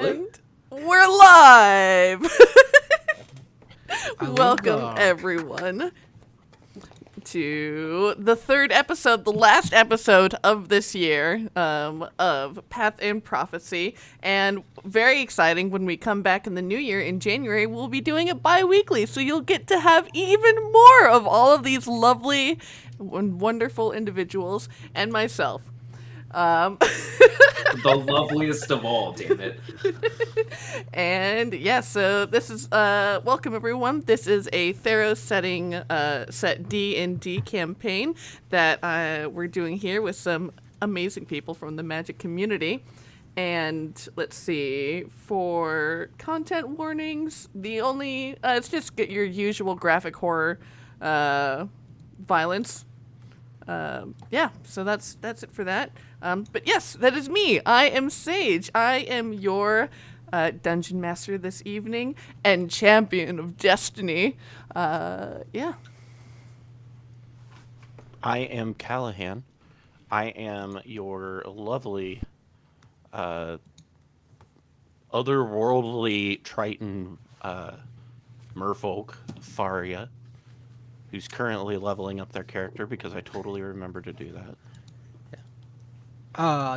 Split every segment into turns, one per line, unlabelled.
And
we're live!
Welcome,
Welcome, everyone, to the third episode, the last episode of this year of Path and Prophecy. And very exciting, when we come back in the new year in January, we'll be doing it bi-weekly. So you'll get to have even more of all of these lovely and wonderful individuals and myself.
The loveliest of all, damn it.
And yeah, so this is welcome everyone. This is a Theros setting set D&D campaign that we're doing here with some amazing people from the Magic community. And let's see, for content warnings, the only it's just get your usual graphic horror violence. Yeah, so that's it for that. But yes, that is me. I am Sage. I am your dungeon master this evening and champion of destiny. Yeah.
I am Callahan. I am your lovely, otherworldly Triton merfolk, Faria, who's currently leveling up their character because I totally remember to do that.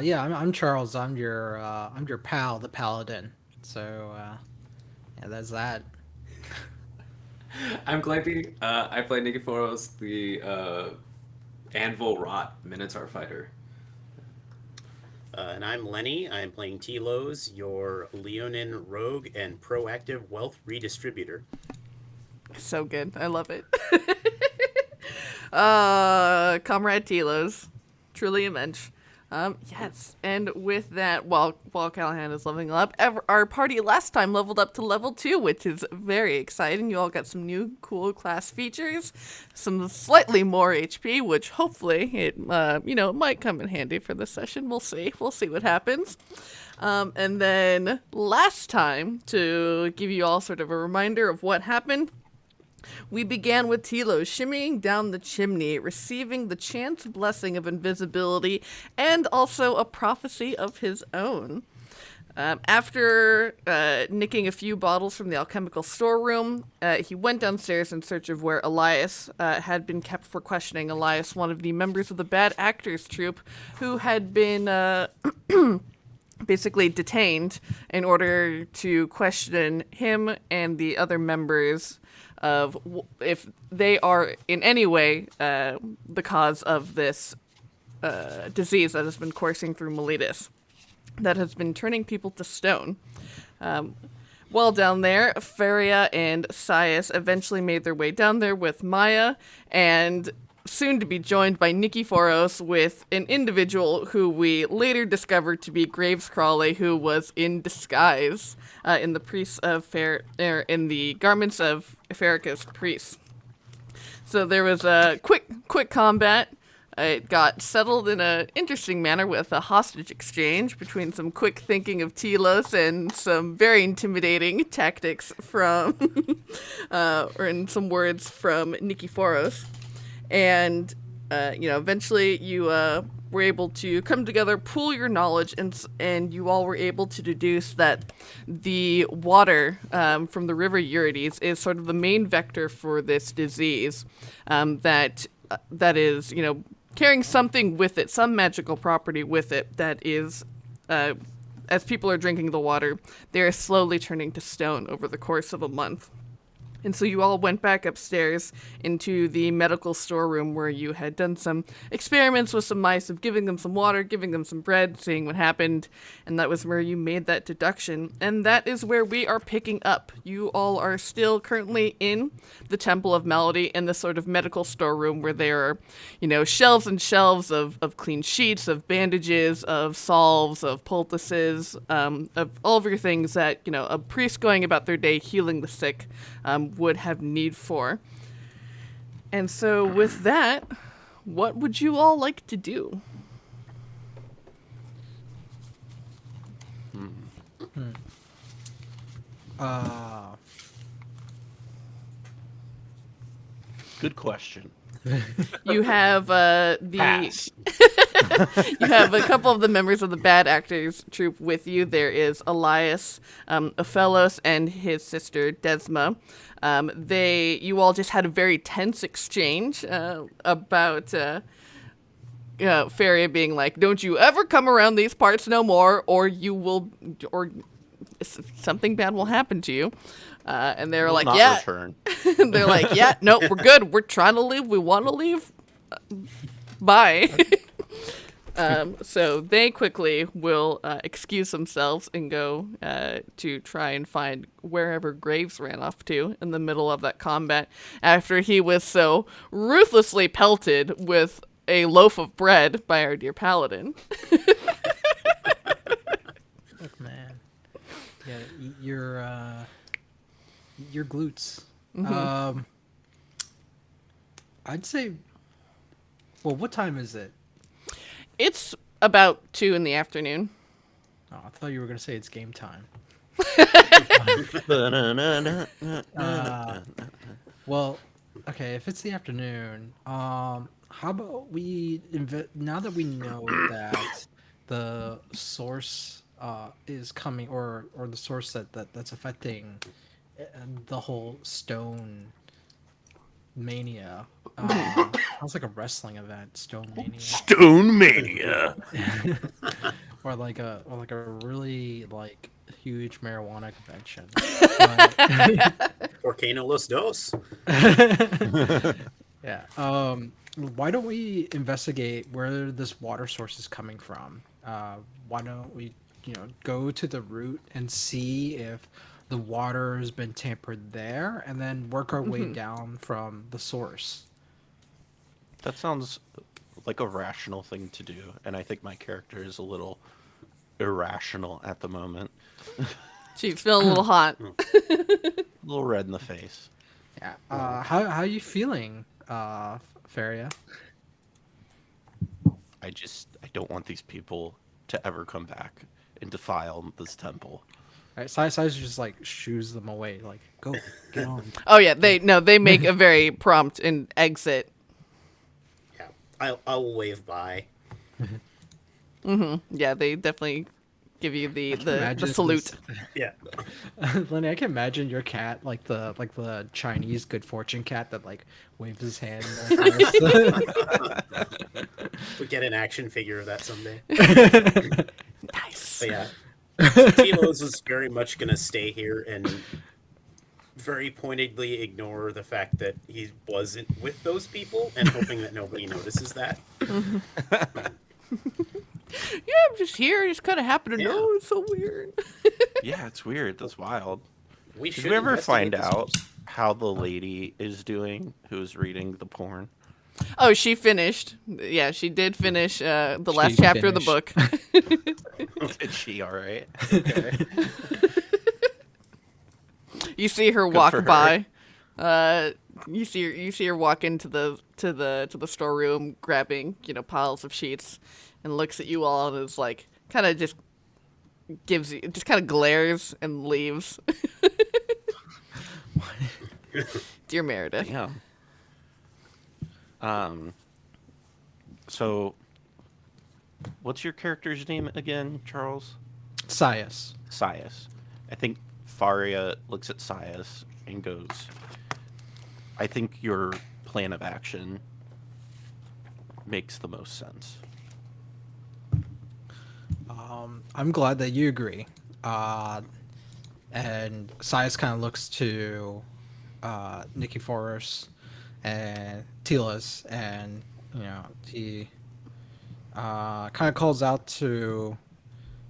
Yeah, I'm Charles. I'm your pal, the paladin. So, yeah, that's that.
I'm Claybee. I play Nikiforos, the Anvil Rot Minotaur fighter.
And I'm Lenny. I'm playing Telos, your Leonin rogue and proactive wealth redistributor.
So good. I love it. Comrade Telos. Truly a mensch. Yes, and with that, while Callahan is leveling up, our party last time leveled up to level 2, which is very exciting. You all got some new cool class features, some slightly more HP, which hopefully it might come in handy for this session. We'll see what happens. And then last time, to give you all sort of a reminder of what happened, we began with Telos shimmying down the chimney, receiving the chance blessing of invisibility and also a prophecy of his own. After nicking a few bottles from the alchemical storeroom, he went downstairs in search of where Elias had been kept for questioning. Elias, one of the members of the Bad Actors troupe, who had been basically detained in order to question him and the other members of if they are in any way the cause of this disease that has been coursing through Miletus, that has been turning people to stone. While down there, Faria and Sias eventually made their way down there with Maya, and soon to be joined by Nikiforos with an individual who we later discovered to be Graves Crawley, who was in disguise in the priests of in the garments of Farrakha's priests. So there was a quick combat. It got settled in an interesting manner with a hostage exchange between some quick thinking of Telos and some very intimidating tactics from, or in some words from Nikiforos. And, eventually you were able to come together, pool your knowledge, and you all were able to deduce that the water from the river Eurydes is sort of the main vector for this disease, that is, carrying something with it, some magical property with it that is, as people are drinking the water, they are slowly turning to stone over the course of a month. And so you all went back upstairs into the medical storeroom where you had done some experiments with some mice of giving them some water, giving them some bread, seeing what happened. And that was where you made that deduction. And that is where we are picking up. You all are still currently in the Temple of Melody in the sort of medical storeroom where there are, shelves and shelves of clean sheets, of bandages, of salves, of poultices, of all of your things that, a priest going about their day healing the sick would have need for. And so with that, what would you all like to do?
Good question.
You have the
Pass.
you have a couple of the members of the bad actors troupe with you. There is Elias, Ophelos, and his sister Desma. You all just had a very tense exchange about Faria being like, "Don't you ever come around these parts no more, or you will, or something bad will happen to you." And they're
Will
like,
not
"Yeah."
return.
They're like, "Yeah, no, we're good. We're trying to leave. We want to leave. Bye." So they quickly will excuse themselves and go to try and find wherever Graves ran off to in the middle of that combat after he was so ruthlessly pelted with a loaf of bread by our dear paladin.
Look, man. Yeah, your glutes. I'd say. Well, what time is it?
It's about 2 in the afternoon.
Oh, I thought you were gonna say it's game time. Well, okay, if it's the afternoon, how about we now that we know that the source is coming, or the source that's affecting the whole stone mania. Sounds like a wrestling event, Stone Mania,
Stone Mania.
or like a really like huge marijuana convention.
Por qué no los dos?
Yeah. Why don't we investigate where this water source is coming from? Why don't we, go to the root and see if the water has been tampered there, and then work our way down from the source.
That sounds like a rational thing to do, and I think my character is a little irrational at the moment.
She's feeling a little hot.
A little red in the face.
Yeah. How are you feeling, Faria?
I don't want these people to ever come back and defile this temple.
Right, Size just like shoos them away, like, go, get on.
Oh yeah, they make a very prompt and exit.
Yeah, I'll wave by.
Yeah, they definitely give you the
Imagine
salute.
Yeah.
Lenny, I can imagine your cat, like the Chinese good fortune cat that like waves his hand.
We'll get an action figure of that someday.
Nice.
But yeah, Tilos is very much going to stay here and very pointedly ignore the fact that he wasn't with those people and hoping that nobody notices that.
Yeah, I'm just here. I just kind of happen to know. It's so weird.
Yeah, it's weird. That's wild.
We
Did
should
we ever find
investigate
out how the lady is doing who's reading the porn?
Oh, she finished. Yeah, she did finish the last
She
chapter of the book.
Is she all right? Okay.
You see her
for
walk
her.
by. You see her walk into the storeroom, grabbing piles of sheets, and looks at you all and is like, kind of just kind of glares and leaves. Dear Meredith.
Yeah. So, what's your character's name again, Charles?
Sias.
Sias. I think Faria looks at Sias and goes, I think your plan of action makes the most sense.
I'm glad that you agree. And Sias kind of looks to Nikiforos and Tilas, and he kind of calls out to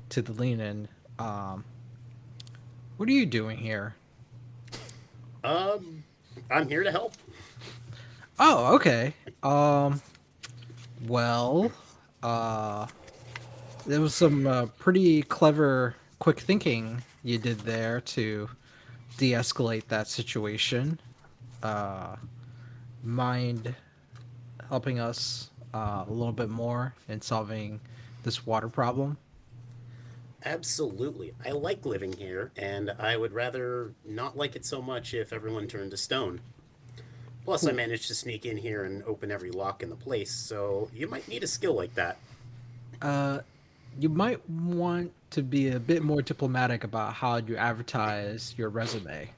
the Lenin. What are you doing here?
I'm here to help.
Oh, okay. Well, there was some pretty clever, quick thinking you did there to de-escalate that situation. Mind helping us a little bit more in solving this water problem?
Absolutely. I like living here, and I would rather not like it so much if everyone turned to stone. Plus, I managed to sneak in here and open every lock in the place, so you might need a skill like that.
You might want to be a bit more diplomatic about how you advertise your resume.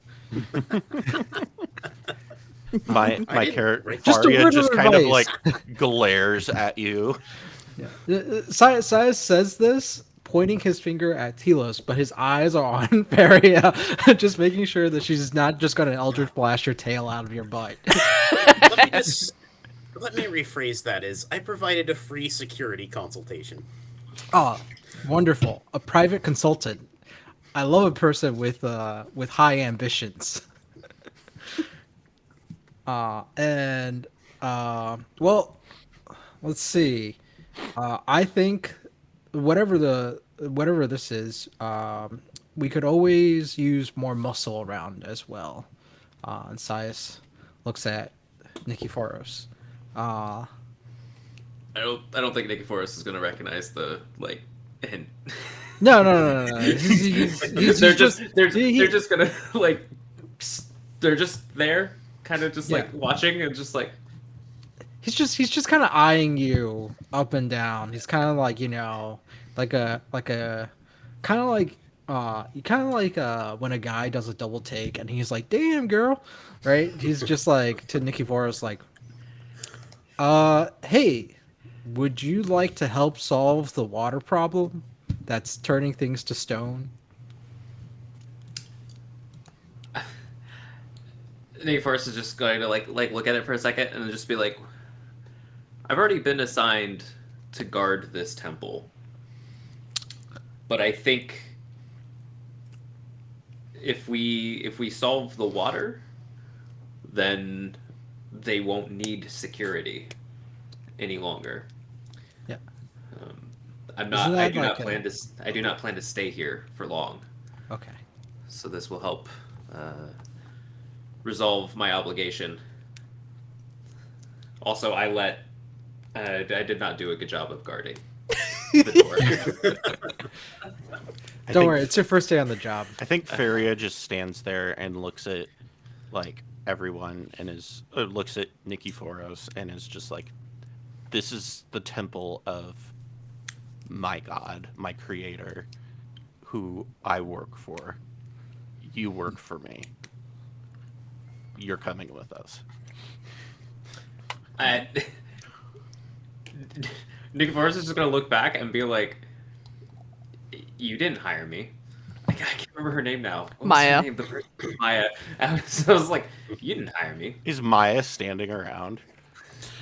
My
I didn't
character
write
Just a
Faria
word of
just kind of
advice.
like glares at you.
Sias says this, pointing his finger at Telos, but his eyes are on Faria, just making sure that she's not just going to Eldritch blast your tail out of your butt.
Let me rephrase that as I provided a free security consultation.
Oh, wonderful. A private consultant. I love a person with high ambitions. Well, let's see. I think whatever this is, we could always use more muscle around as well. And Sias looks at Nikiforos.
I don't think Nikiforus is gonna recognize the like hint.
No.
They're just gonna like they're just there, kind of just like watching and just like
He's just kind of eyeing you up and down. He's kind of like like a kind of like when a guy does a double take and he's like, "Damn girl," right? He's just like to Nikiforos like, hey, would you like to help solve the water problem that's turning things to stone?"
Nikiforus is just going to like look at it for a second and then just be like, I've already been assigned to guard this temple. But I think if we solve the water, then they won't need security any longer.
Yeah.
I'm
Isn't
not.
that
I do
like
not plan to. I do not plan to stay here for long.
Okay.
So this will help resolve my obligation. Also, I did not do a good job of guarding the door.
Don't worry, it's your first day on the job.
I think Faria just stands there and looks at like everyone and looks at Nikiforos and is just like, this is the temple of my god, my creator, who I work for. You work for me. You're coming with us.
Nikiforus is just gonna look back and be like, "You didn't hire me." I can't remember her name now. What was
Maya.
her name? Maya. So I was like, "You didn't hire me."
Is Maya standing around?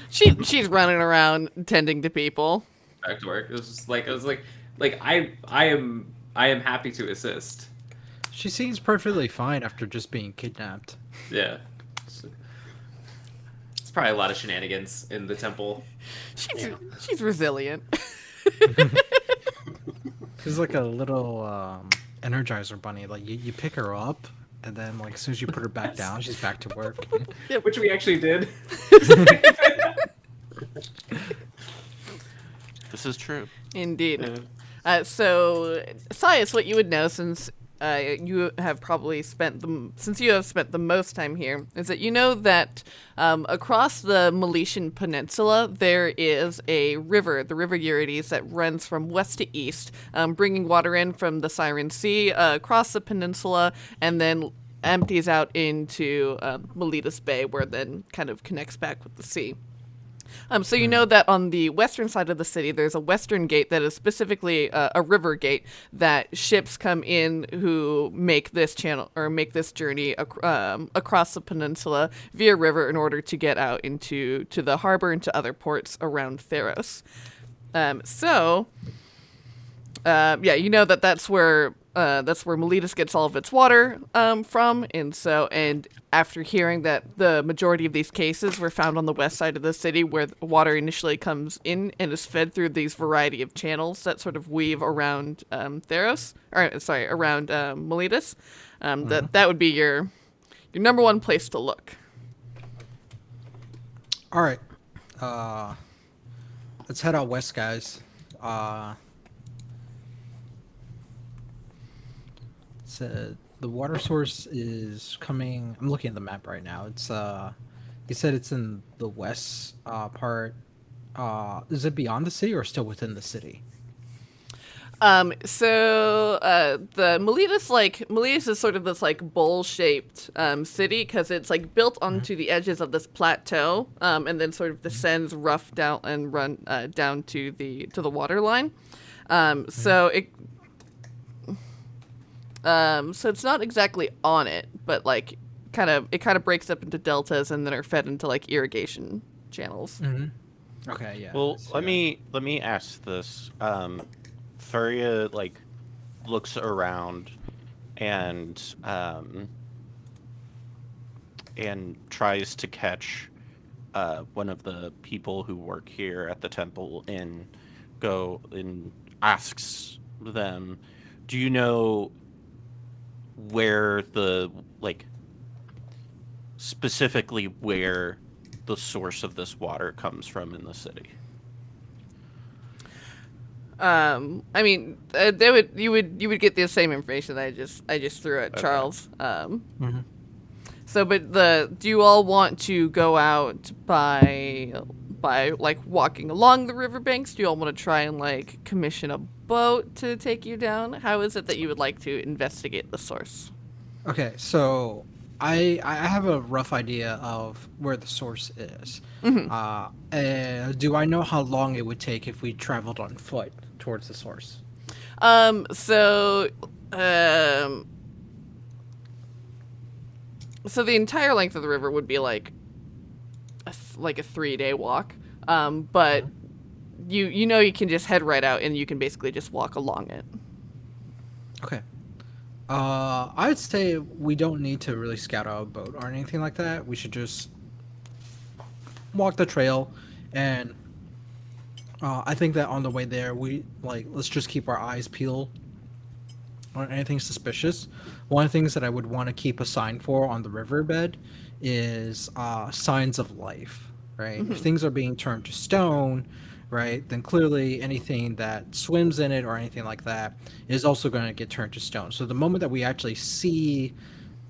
She's running around tending to people.
Back to work. It was just like I was like I am happy to assist.
She seems perfectly fine after just being kidnapped.
Yeah. It's probably a lot of shenanigans in the temple.
She's resilient.
She's like a little Energizer bunny. Like you pick her up, and then like as soon as you put her back down, she's back to work.
Yeah, which we actually did.
This is true.
Indeed. So, Sias, what you would know since you have spent the most time here is that you know that across the Meletian Peninsula there is a river, the River Eurytes, that runs from west to east, bringing water in from the Siren Sea across the peninsula and then empties out into Meletus Bay, where it then kind of connects back with the sea. So you know that on the western side of the city, there's a western gate that is specifically a river gate that ships come in who make this channel or make this journey across the peninsula via river in order to get out to the harbor and to other ports around Theros. You know that's where Meletus gets all of its water from, and after hearing that the majority of these cases were found on the west side of the city, where water initially comes in and is fed through these variety of channels that sort of weave around around Meletus, that would be your number one place to look.
All right, let's head out west, guys. So the water source is coming. I'm looking at the map right now. It's You said it's in the west part. Is it beyond the city or still within the city?
The Miletus is sort of this like bowl-shaped city because it's like built onto the edges of this plateau, and then sort of descends rough down and run down to the water line. So it's not exactly on it, but like it kind of breaks up into deltas and then are fed into like irrigation channels.
Mm-hmm. Okay, yeah.
Well,
so-
let me ask this. Furia like looks around and tries to catch one of the people who work here at the temple and asks them, "Do you know where specifically where the source of this water comes from in the city?"
I mean, you would get the same information that I just threw at Charles.
Mhm.
So, but do you all want to go out by like walking along the riverbanks? Do you all want to try and like commission a boat to take you down? How is it that you would like to investigate the source?
Okay, so I have a rough idea of where the source is. Do I know how long it would take if we traveled on foot towards the source?
So, um, so the entire length of the river would be like a 3-day walk. But you know you can just head right out and you can basically just walk along it.
Okay. I'd say we don't need to really scout out a boat or anything like that. We should just walk the trail, and I think that on the way there, let's just keep our eyes peeled on anything suspicious. One of the things that I would want to keep a sign for on the riverbed is signs of life, right? If things are being turned to stone, right, then clearly anything that swims in it or anything like that is also going to get turned to stone. So the moment that we actually see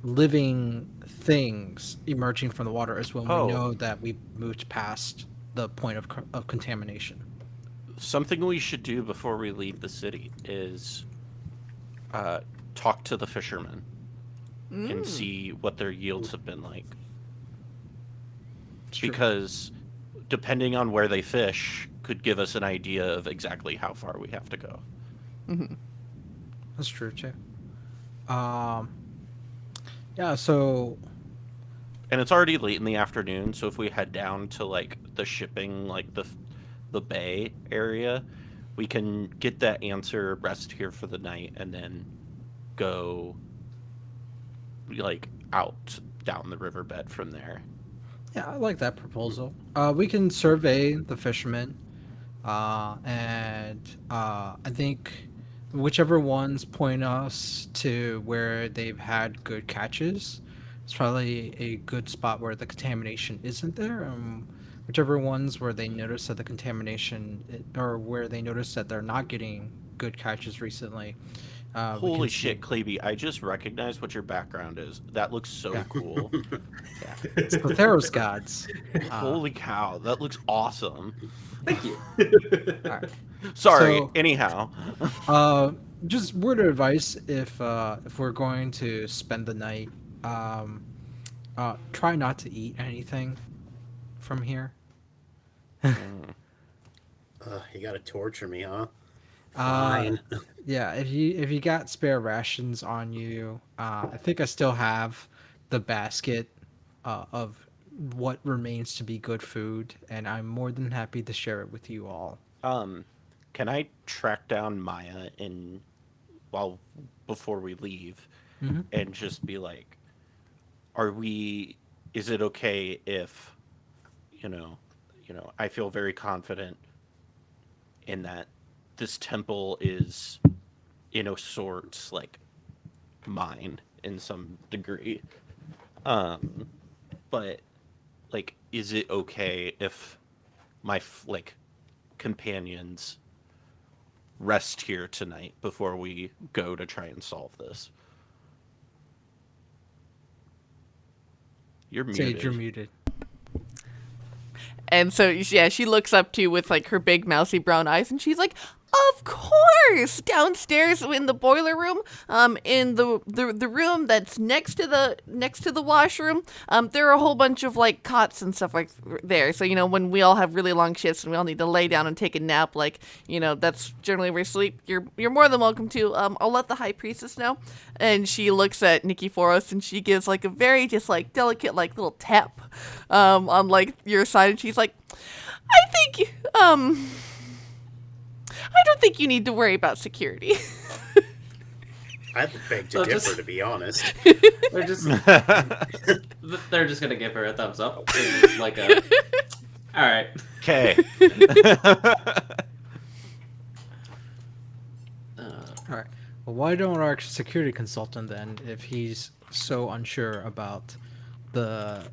living things emerging from the water is when
Oh.
we know that we moved past the point of contamination.
Something we should do before we leave the city is talk to the fishermen and see what their yields have been like.
True.
Because depending on where they fish could give us an idea of exactly how far we have to go.
That's true too. Yeah, so
And it's already late in the afternoon, so if we head down to like the shipping, like the bay area, we can get that answer, rest here for the night, and then go like out down the riverbed from there.
yeah, I like that proposal. We can survey the fishermen, and I think whichever ones point us to where they've had good catches, it's probably a good spot where the contamination isn't there. Whichever ones where they notice that the or where they notice that they're not getting good catches recently. We
Holy
can
shit,
see.
Claybee, I just recognized what your background is. That looks so
Yeah.
cool.
Yeah, it's the Theros gods.
Holy cow, that looks awesome.
Thank you.
All right.
Sorry,
So-
anyhow.
Just word of advice if we're going to spend the night, um, try not to eat anything from here.
You gotta torture me, huh?
Uh,
Fine.
yeah, if you got spare rations on you, I think I still have the basket of what remains to be good food, and I'm more than happy to share it with you all.
Can I track down Maya before we leave and just be like, is it okay if, you know, I feel very confident in that this temple is in a sorts like mine in some degree. But like, is it okay if my companions rest here tonight before we go to try and solve this? You're muted.
Sage, you're muted.
And so, yeah, she looks up to you with, like, her big mousy brown eyes, and she's like, of course! Downstairs in the boiler room, in the room that's next to the washroom, there are a whole bunch of, like, cots and stuff like there. So, you know, when we all have really long shifts and we all need to lay down and take a nap, like, you know, that's generally where we sleep. You're more than welcome to. I'll let the high priestess know. And she looks at Nikiforos and she gives, like, a very just, like, delicate, like, little tap, on, like, your side. And she's like, I think, I don't think you need to worry about security.
I'd beg to
So
differ,
just-
to be honest.
They're just gonna give her a thumbs up. It's like a. All right.
Okay.
All right. Well, why don't our security consultant then, if he's so unsure about the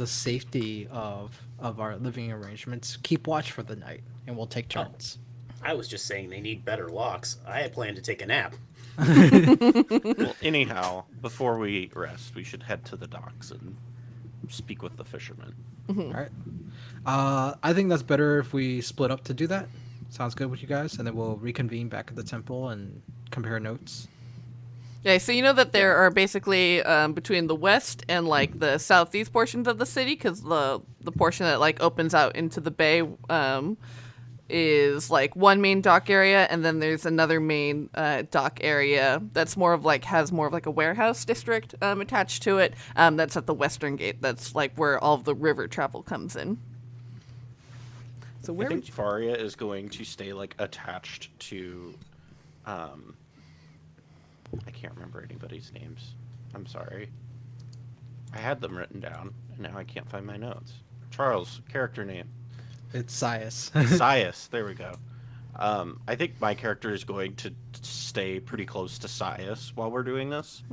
safety of our living arrangements, keep watch for the night, and we'll take turns.
I was just saying they need better locks. I had planned to take a nap.
Well, anyhow, before we rest, we should head to the docks and speak with the fishermen.
All right. I think that's better if we split up to do that. Sounds good with you guys, and then we'll reconvene back at the temple and compare notes.
Yeah, so you know that there are basically between the west and like the southeast portions of the city, because the portion that like opens out into the bay is like one main dock area, and then there's another main dock area that's more of like has more of like a warehouse district attached to it. That's at the western gate. That's like where all of the river travel comes in. So
I
where
think
would you...
Faria is going to stay like attached to I can't remember anybody's names. I'm sorry. I had them written down and now I can't find my notes. Charles, character name.
It's Sias.
Sias, there we go. I think my character is going to stay pretty close to Sias while we're doing this.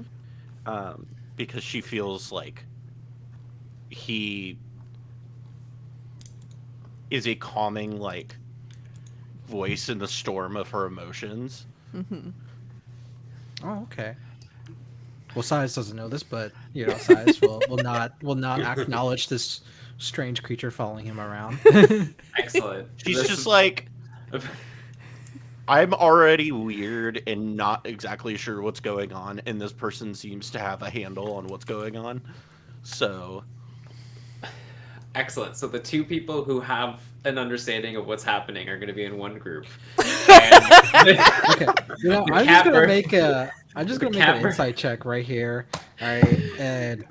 Because she feels like he is a calming, like, voice in the storm of her emotions.
Oh, okay. Well, Sias doesn't know this, but you know, Sias will not acknowledge this strange creature following him around.
Excellent.
She's
This
just
is-
like, I'm already weird and not exactly sure what's going on, and this person seems to have a handle on what's going on. So,
Excellent. So the two people who have an understanding of what's happening are going to be in one group.
Okay. You know,
The
I'm just gonna
cavern-
make an
cavern-
insight check right here. All right, and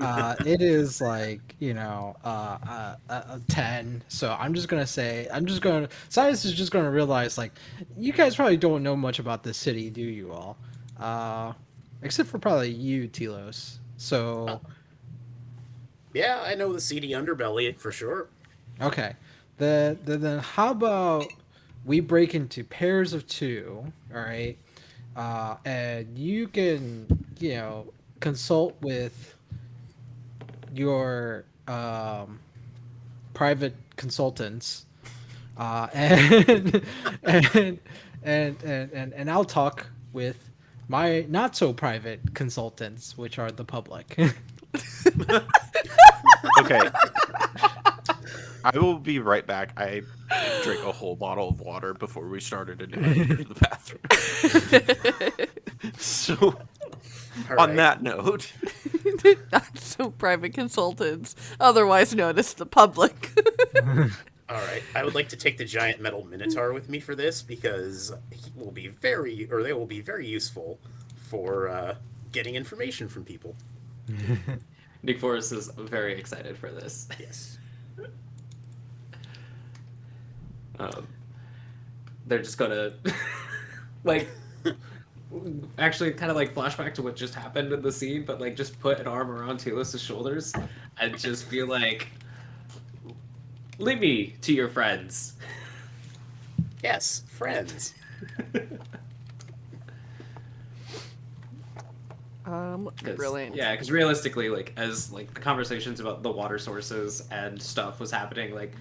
it is like, you know, a 10. So Sias is just gonna realize, like, you guys probably don't know much about this city, do you all? Except for probably you, Telos. So
Yeah, I know the seedy underbelly for sure.
okay, then how about we break into pairs of 2, all right? And you can, you know, consult with your private consultants, and and I'll talk with my not so private consultants, which are the public.
okay. I will be right back. I drank a whole bottle of water before we started and I had to go to the bathroom. So,
All
on
right.
that note,
Not so private consultants, otherwise known as the public.
All right, I would like to take the giant metal minotaur with me for this because they will be very useful for getting information from people.
Nick Forrest is very excited for this.
Yes.
They're just gonna like actually kind of like flashback to what just happened in the scene, but like just put an arm around Telos' shoulders and just be like, lead me to your friends.
Yes, friends.
Brilliant.
Yeah, because realistically, like as like the conversations about the water sources and stuff was happening, like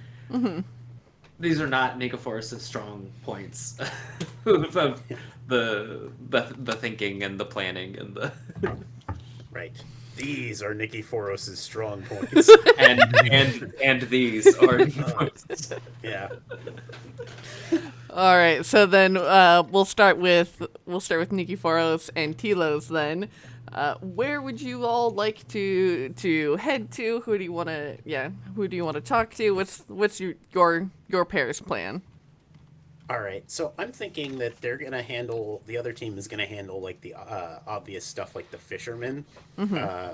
these are not Nikiforos's strong points of the thinking and the planning and the
Right. These are Nikiforos' strong points.
and these are
Yeah.
All right, so then we'll start with Nikiforos and Telos then. Where would you all like to head to? Who do you want to talk to? What's your pair's plan?
All right, so I'm thinking that the other team is gonna handle like the obvious stuff, like the fishermen.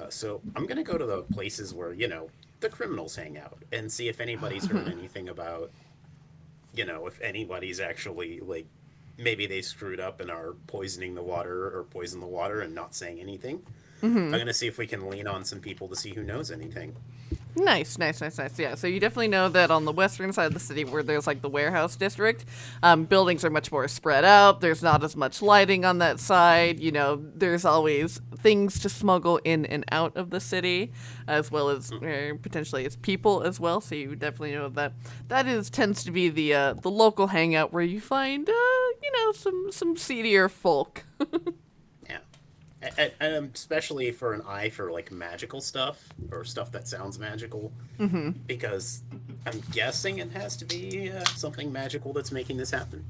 So I'm gonna go to the places where the criminals hang out and see if anybody's heard anything about, if anybody's actually like maybe they screwed up and are poisoning the water or poison the water and not saying anything. I'm gonna see if we can lean on some people to see who knows anything.
Nice. Yeah, so you definitely know that on the western side of the city where there's like the warehouse district, buildings are much more spread out. There's not as much lighting on that side. There's always things to smuggle in and out of the city, as well as potentially its people as well. So you definitely know that tends to be the local hangout where you find some seedier folk.
And especially for an eye for like magical stuff or stuff that sounds magical, because I'm guessing it has to be something magical that's making this happen.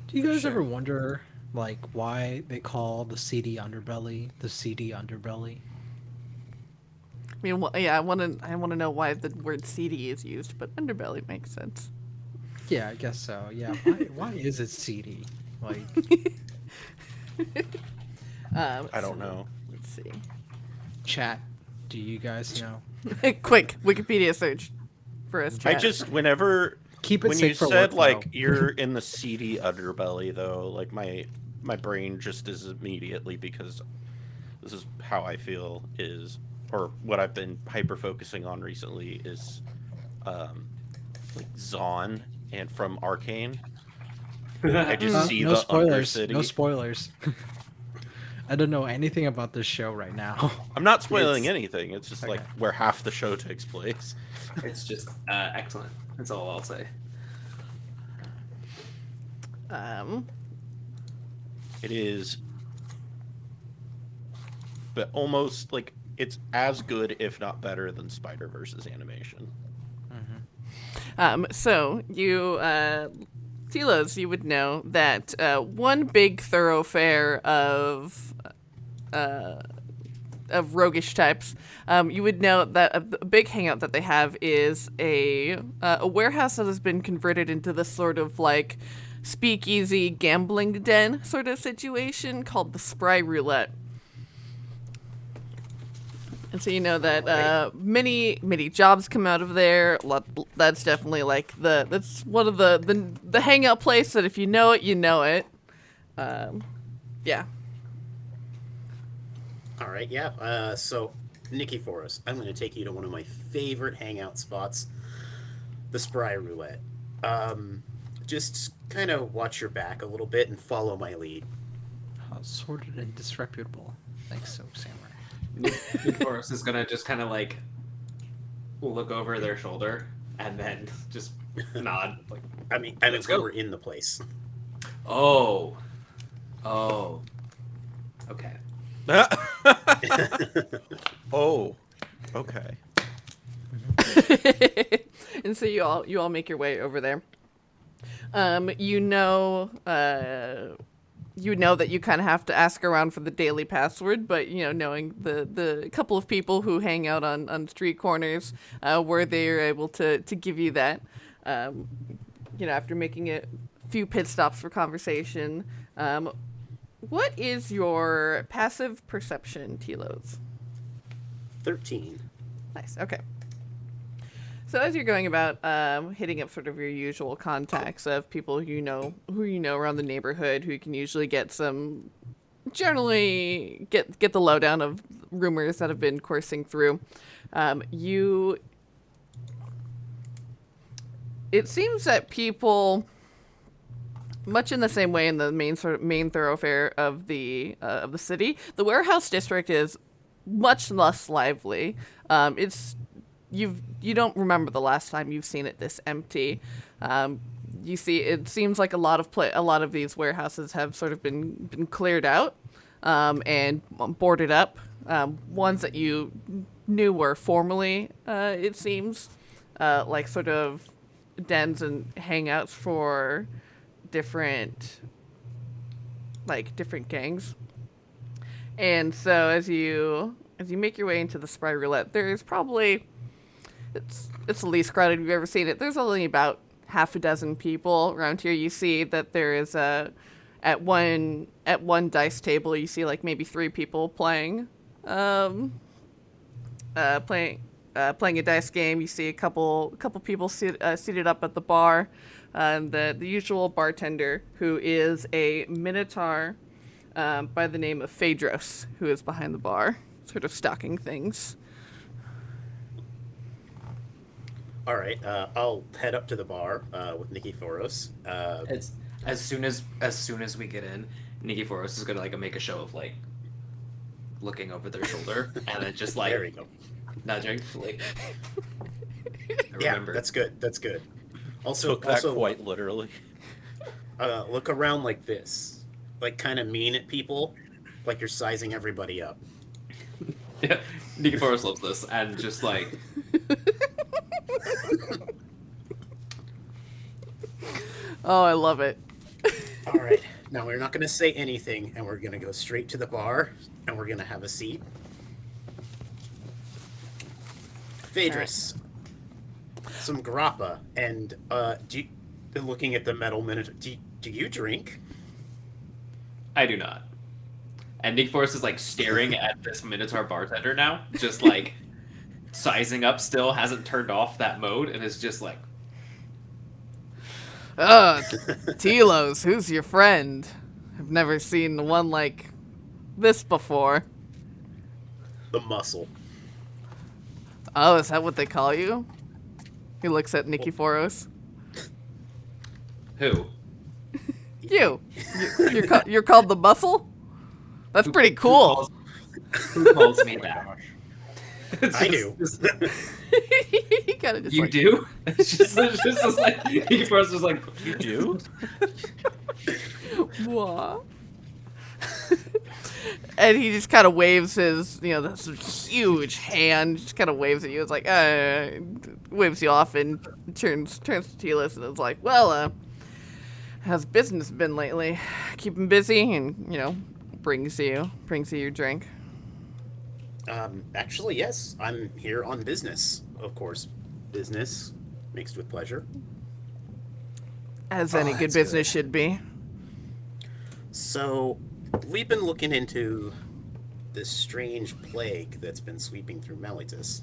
Do you guys ever wonder, like, why they call the seedy underbelly the seedy underbelly?
I mean, I want to know why the word seedy is used, but underbelly makes sense.
Yeah, I guess so. Yeah, why is it seedy? Like,
I don't know.
Let's see.
chat, do you guys know?
Quick Wikipedia search for us. Chat.
I just whenever
Keep it
when
safe
you
for
said
work,
like
though.
you're in the seedy underbelly though, like my brain just is immediately, because this is how I feel is, or what I've been hyper focusing on recently is like Zon and from Arcane. I just see
no
the
spoilers.
Undercity.
No spoilers. I don't know anything about this show right now.
I'm not spoiling
It's-
anything. It's just
Okay.
like where half the show takes place.
It's just excellent. That's all I'll say.
It is, but almost like it's as good, if not better, than Spider-Verse's animation.
So you, Telos, you would know that one big thoroughfare of roguish types, you would know that a big hangout that they have is a warehouse that has been converted into this sort of like speakeasy gambling den sort of situation called the Spry Roulette. And so you know that many jobs come out of there. That's definitely like that's one of the hangout place that if you know it, you know it. Yeah.
All right, yeah. So, Nikiforos, I'm going to take you to one of my favorite hangout spots, the Spry Roulette. Just kind of watch your back a little bit and follow my lead.
Sordid and disreputable. Thanks, so Samurai.
Nick Forrest is gonna just kind of like look over their shoulder and then just nod. Like,
I mean,
Let's go.
we're in the place.
oh, okay.
Oh, okay.
And so you all make your way over there. You know that you kind of have to ask around for the daily password, but knowing the couple of people who hang out on street corners, where they are able to give you that, after making a few pit stops for conversation. What is your passive perception, Telos?
13.
Nice. Okay. So as you're going about hitting up sort of your usual contacts of people who you know around the neighborhood, who you can usually get the lowdown of rumors that have been coursing through, it seems that people, much in the same way in the main thoroughfare of the city, the warehouse district is much less lively. You don't remember the last time you've seen it this empty. You see, it seems like a lot of these warehouses have sort of been cleared out. and boarded up. Ones that you knew were formerly, it seems, like sort of dens and hangouts for different gangs. And so as you make your way into the Spry Roulette, there's probably it's the least crowded you've ever seen it. There's only about half a dozen people around here. You see that there is at one dice table you see like maybe 3 people playing playing a dice game. You see a couple people seated up at the bar. The usual bartender, who is a Minotaur by the name of Phaedros, who is behind the bar, sort of stocking things.
All right, I'll head up to the bar with Nikiforos.
It's as soon as we get in, Nikiforos is gonna like make a show of like looking over their shoulder and then just like
There we go.
nudging. Like, I
Yeah,
remember.
that's good. That's good. Also,
Took that quite literally.
look around like this, like kind of mean at people, like you're sizing everybody up.
Yeah, Nikiforos loves this and just like.
Oh, I love it.
All right, now we're not going to say anything, and we're going to go straight to the bar, and we're going to have a seat. Phaedrus, some grappa, and looking at the metal minotaur, do you drink?
I do not. And Nikiforos is like staring at this Minotaur bartender now, just like sizing up still, hasn't turned off that mode, and is just like,
Telos, who's your friend? I've never seen one like this before.
The muscle.
Oh, is that what they call you? He looks at Nikiforos.
who?
You're called the muscle? That's pretty cool.
Who calls me that?
I do.
He kind of just
You
like,
do? It's just like Nikiforos is like, you do?
what? And he just kind of waves his, this huge hand, just kind of waves at you. It's like, waves you off and turns to Telos and is like, well, how's business been lately? Keeping busy, and brings you your drink.
Actually, yes. I'm here on business. Of course, business mixed with pleasure.
As any good
that's
business
good.
should be.
So, we've been looking into this strange plague that's been sweeping through Melitus.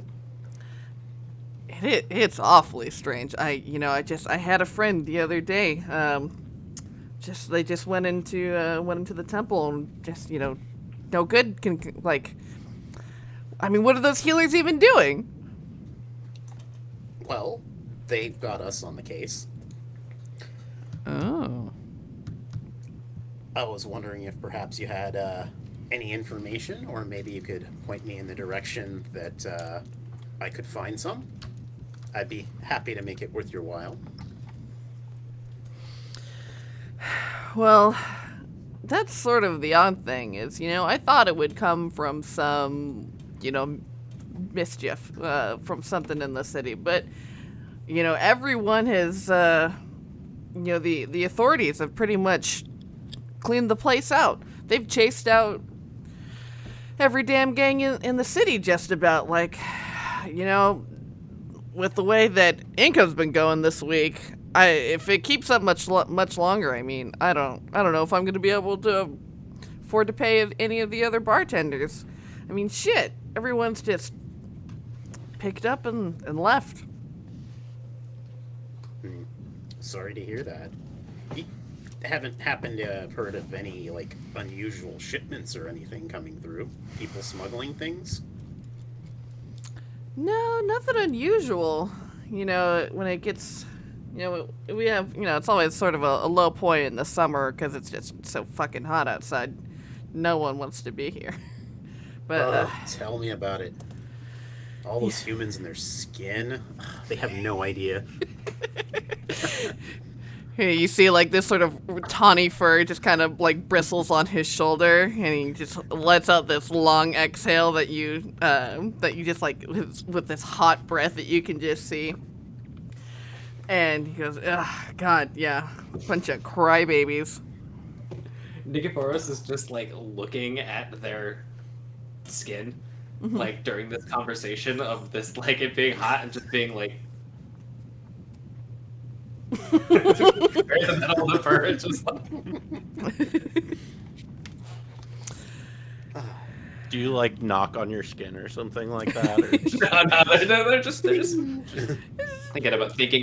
It's awfully strange. I had a friend the other day. They just went into the temple and just no good can like. I mean, what are those healers even doing?
Well, they've got us on the case.
Oh.
I was wondering if perhaps you had any information, or maybe you could point me in the direction that I could find some. I'd be happy to make it worth your while.
Well, that's sort of the odd thing is, I thought it would come from some, mischief, from something in the city. But, everyone has, the authorities have pretty much cleaned the place out. They've chased out every damn gang in the city just about. Like, with the way that income's been going this week, if it keeps up much longer, I mean, I don't know if I'm going to be able to afford to pay any of the other bartenders. I mean, shit, everyone's just picked up and left.
Sorry to hear that. You haven't happened to have heard of any, like, unusual shipments or anything coming through? People smuggling things?
No, nothing unusual. When it gets, we have, it's always sort of a low point in the summer because it's just so fucking hot outside. No one wants to be here. But
Tell me about it. All those humans and their skin, they have no idea.
You see, like, this sort of tawny fur just kind of, like, bristles on his shoulder, and he just lets out this long exhale that you just, like, with this hot breath that you can just see. And he goes, ugh, God, yeah, bunch of crybabies.
Nikiforos is just like looking at their skin, like during this conversation of this, like it being hot and just being like, right in the middle of the fur, it's just like,
Do you like knock on your skin or something like that? Or just...
no, they're just thinking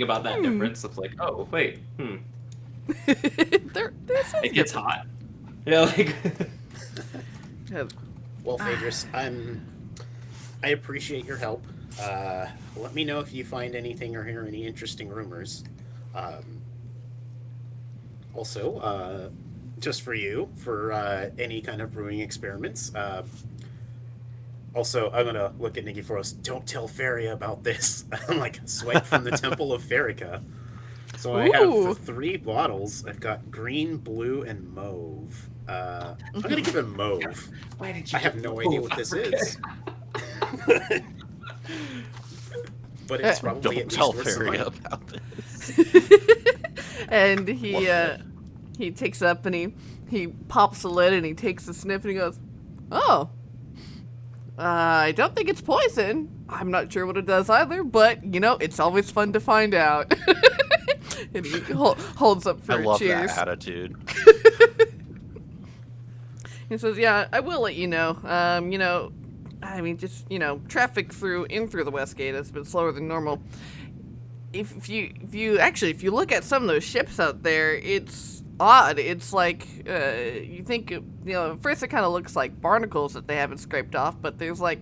about that difference of like, oh wait, it gets hot. Yeah, like.
Well, Phaedrus, I appreciate your help. Let me know if you find anything or hear any interesting rumors. Also, just for you, for any kind of brewing experiments. Also, I'm gonna look at Nikiforos. Don't tell Feria about this. I'm like swipe from the Temple of Ferica. So I have 3 bottles. I've got green, blue, and mauve. I'm gonna give him mauve.
Why did you?
I have no idea what this is. But it's probably
Don't
at
tell
least worth some money.
Feria about this.
And he takes up and he pops the lid and he takes a sniff and he goes, oh, I don't think it's poison. I'm not sure what it does either, but, you know, it's always fun to find out. And he holds up for
I love
cheers.
that attitude.
He says, yeah, I will let you know. You know, I mean, just, you know, traffic through the West Gate has been slower than normal. If you look at some of those ships out there, it's odd. It's like, you think, you know, at first it kind of looks like barnacles that they haven't scraped off, but there's like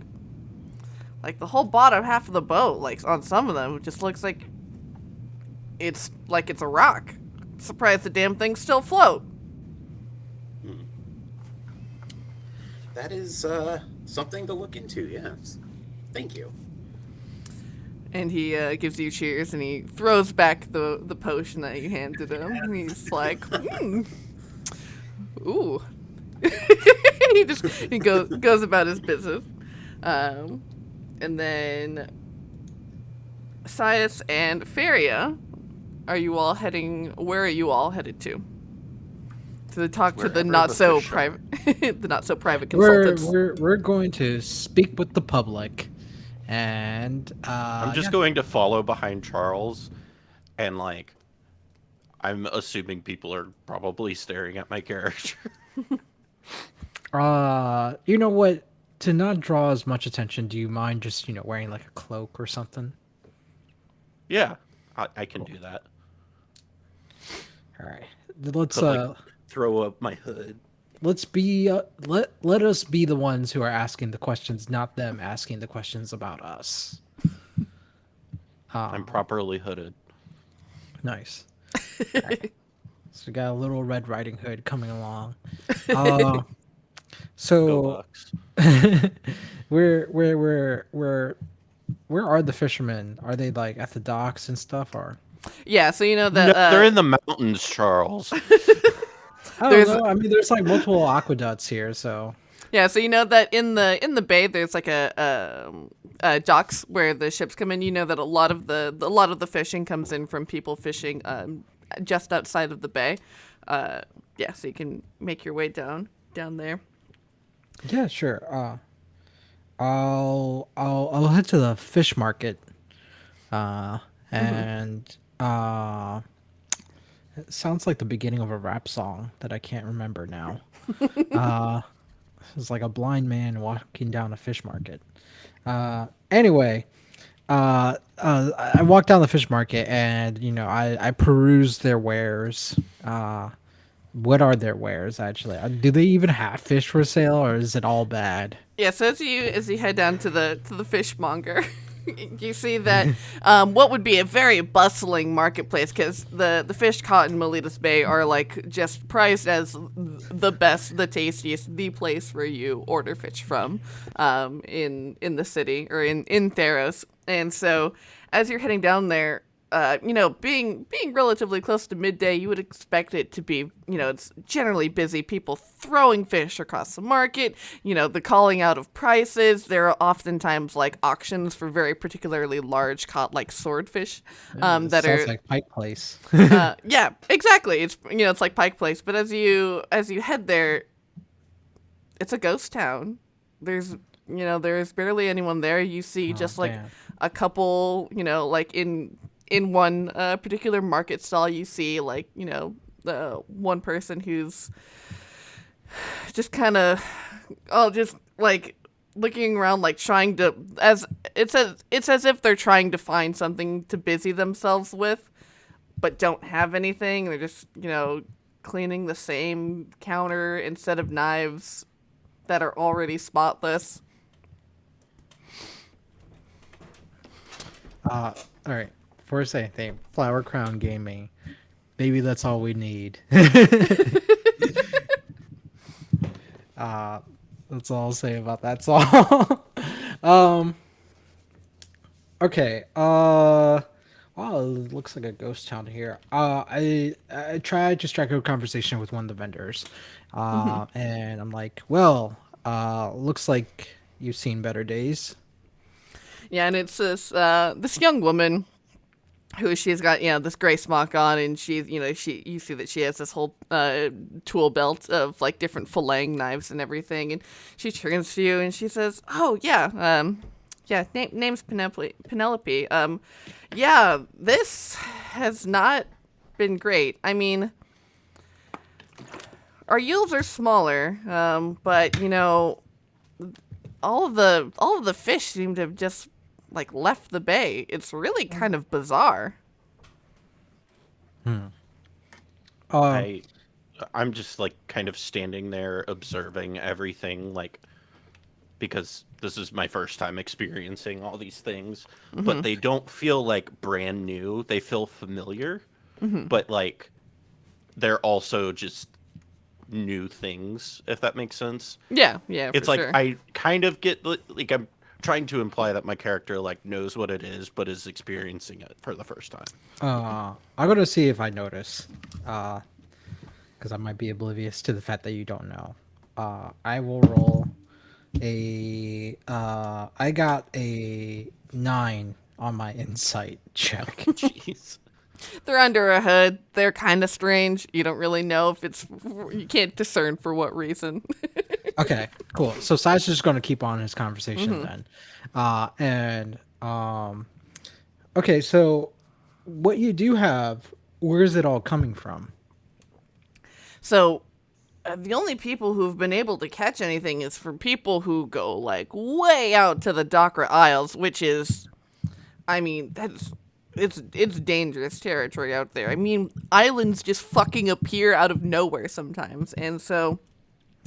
the whole bottom half of the boat, like on some of them, it just looks like it's a rock. Surprised the damn things still float.
That is something to look into, yes. Thank you.
And he gives you cheers, and he throws back the potion that you handed him. And he's like, ooh. he goes about his business. And then Sias and Feria, where are you all headed to? To talk to the not so private consultants.
We're going to speak with the public. And
I'm just going to follow behind Charles, and like, I'm assuming people are probably staring at my character.
You know what? To not draw as much attention, do you mind just, you know, wearing like a cloak or something?
Yeah, I can do that.
All right, let's
throw up my hood.
Let's be let us be the ones who are asking the questions, not them asking the questions about us.
I'm properly hooded.
Nice. Right. So we got a little Red Riding Hood coming along. So where are the fishermen? Are they like at the docks and stuff, or?
Yeah, so you know that
No, they're in the mountains, Charles.
I don't know. I mean, there's like multiple aqueducts here, so.
Yeah, so you know that in the bay there's like a docks where the ships come in. You know that a lot of the fishing comes in from people fishing just outside of the bay. Yeah, so you can make your way down there.
Yeah, sure. I'll head to the fish market. And it sounds like the beginning of a rap song that I can't remember now. It's like a blind man walking down a fish market. Anyway, I walk down the fish market and, you know, I peruse their wares. What are their wares, actually? Do they even have fish for sale, or is it all bad?
Yeah, so as you head down to the fishmonger, you see that what would be a very bustling marketplace, because the fish caught in Miletus Bay are like just prized as the best, the tastiest, the place where you order fish from in the city or in Theros. And so as you're heading down there, being relatively close to midday, you would expect it to be, it's generally busy. People throwing fish across the market. The calling out of prices. There are oftentimes like auctions for very particularly large caught like swordfish.
That
That
sounds
are
like Pike Place.
yeah, exactly. It's like Pike Place, but as you head there, it's a ghost town. There's barely anyone there. You see just like
Damn.
a couple, like in one particular market stall, you see like, the one person who's just kind of, just like looking around, like trying to, it's as if they're trying to find something to busy themselves with, but don't have anything. They're just, cleaning the same counter instead of knives that are already spotless.
All right. Before I say anything, Flower Crown Gaming. Maybe that's all we need. That's all I'll say about that song. Okay. Wow, it looks like a ghost town here. I tried to strike a conversation with one of the vendors, and I'm like, well, looks like you've seen better days.
Yeah, and it's this young woman who she's got this gray smock on, and she's you see that she has this whole tool belt of like different filleting knives and everything, and she turns to you and she says, "Oh yeah, name's Penelope. Yeah, this has not been great. I mean, our yields are smaller, but all of the fish seem to have just like left the bay. It's really kind of bizarre."
I'm just like kind of standing there observing everything, like, because this is my first time experiencing all these things, but they don't feel like brand new. They feel familiar, but like they're also just new things, if that makes sense.
Yeah,
It's
for
like
sure.
I kind of get like I'm trying to imply that my character like knows what it is, but is experiencing it for the first time.
I'm gonna see if I notice, because I might be oblivious to the fact that you don't know. I will roll I got a 9 on my insight check.
Jeez.
They're under a hood. They're kind of strange. You don't really know if you can't discern for what reason.
Okay, cool. So Sai's just gonna keep on his conversation then, okay. So what you do have, where is it all coming from?
So the only people who've been able to catch anything is for people who go like way out to the Dakra Isles, which is, I mean, it's dangerous territory out there. I mean, islands just fucking appear out of nowhere sometimes, and so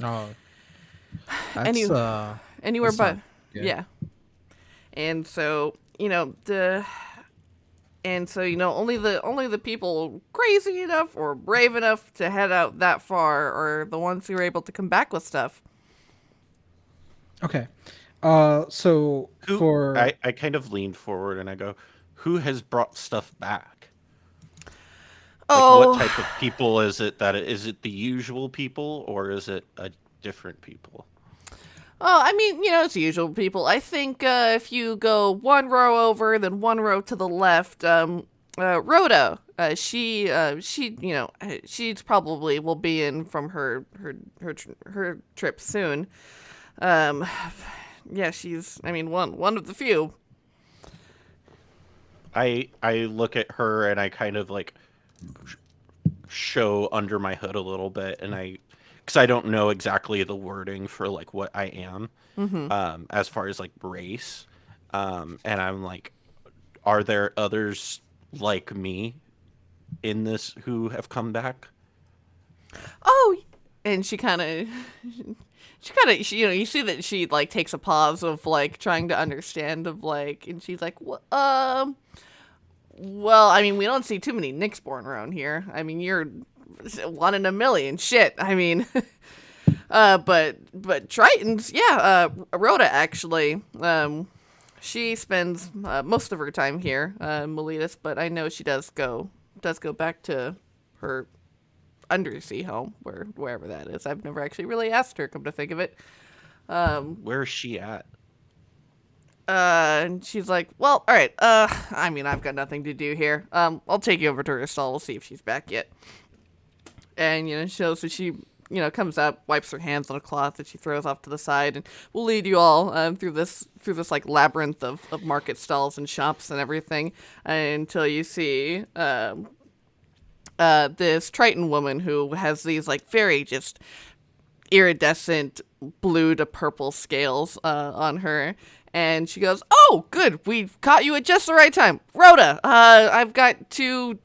Oh,
Any-
that's
anywhere
that's
but
not good.
yeah, and so only the people crazy enough or brave enough to head out that far are the ones who are able to come back with stuff.
Okay. So
Who,
for
I kind of lean forward and I go, who has brought stuff back? Like,
Oh,
what type of people is it? Is it the usual people or is it a different people?
I mean, it's the usual people. I think if you go one row over, then one row to the left, Rhoda, she's probably will be in from her trip soon. Yeah, she's, I mean, one of the few.
I look at her and I kind of like show under my hood a little bit, and because I don't know exactly the wording for like what I am, as far as like race, and I'm like, are there others like me in this who have come back?
Oh, and she kind of, you see that she like takes a pause of like trying to understand of like, and she's like, well, I mean, we don't see too many Nicks born around here. I mean, you're one in a million. Shit. I mean, but Tritons, yeah. Rhoda actually, She spends most of her time here, in Miletus, but I know she does go back to her undersea home, wherever that is. I've never actually really asked her, come to think of it.
Where is she at?
And she's like, well, all right. I mean, I've got nothing to do here. I'll take you over to her stall. We'll see if she's back yet. And so she comes up, wipes her hands on a cloth that she throws off to the side, and we'll lead you all through this like labyrinth of market stalls and shops and everything until you see this Triton woman who has these like very just iridescent blue to purple scales on her. And she goes, oh, good, we caught you at just the right time. Rhoda, I've got 2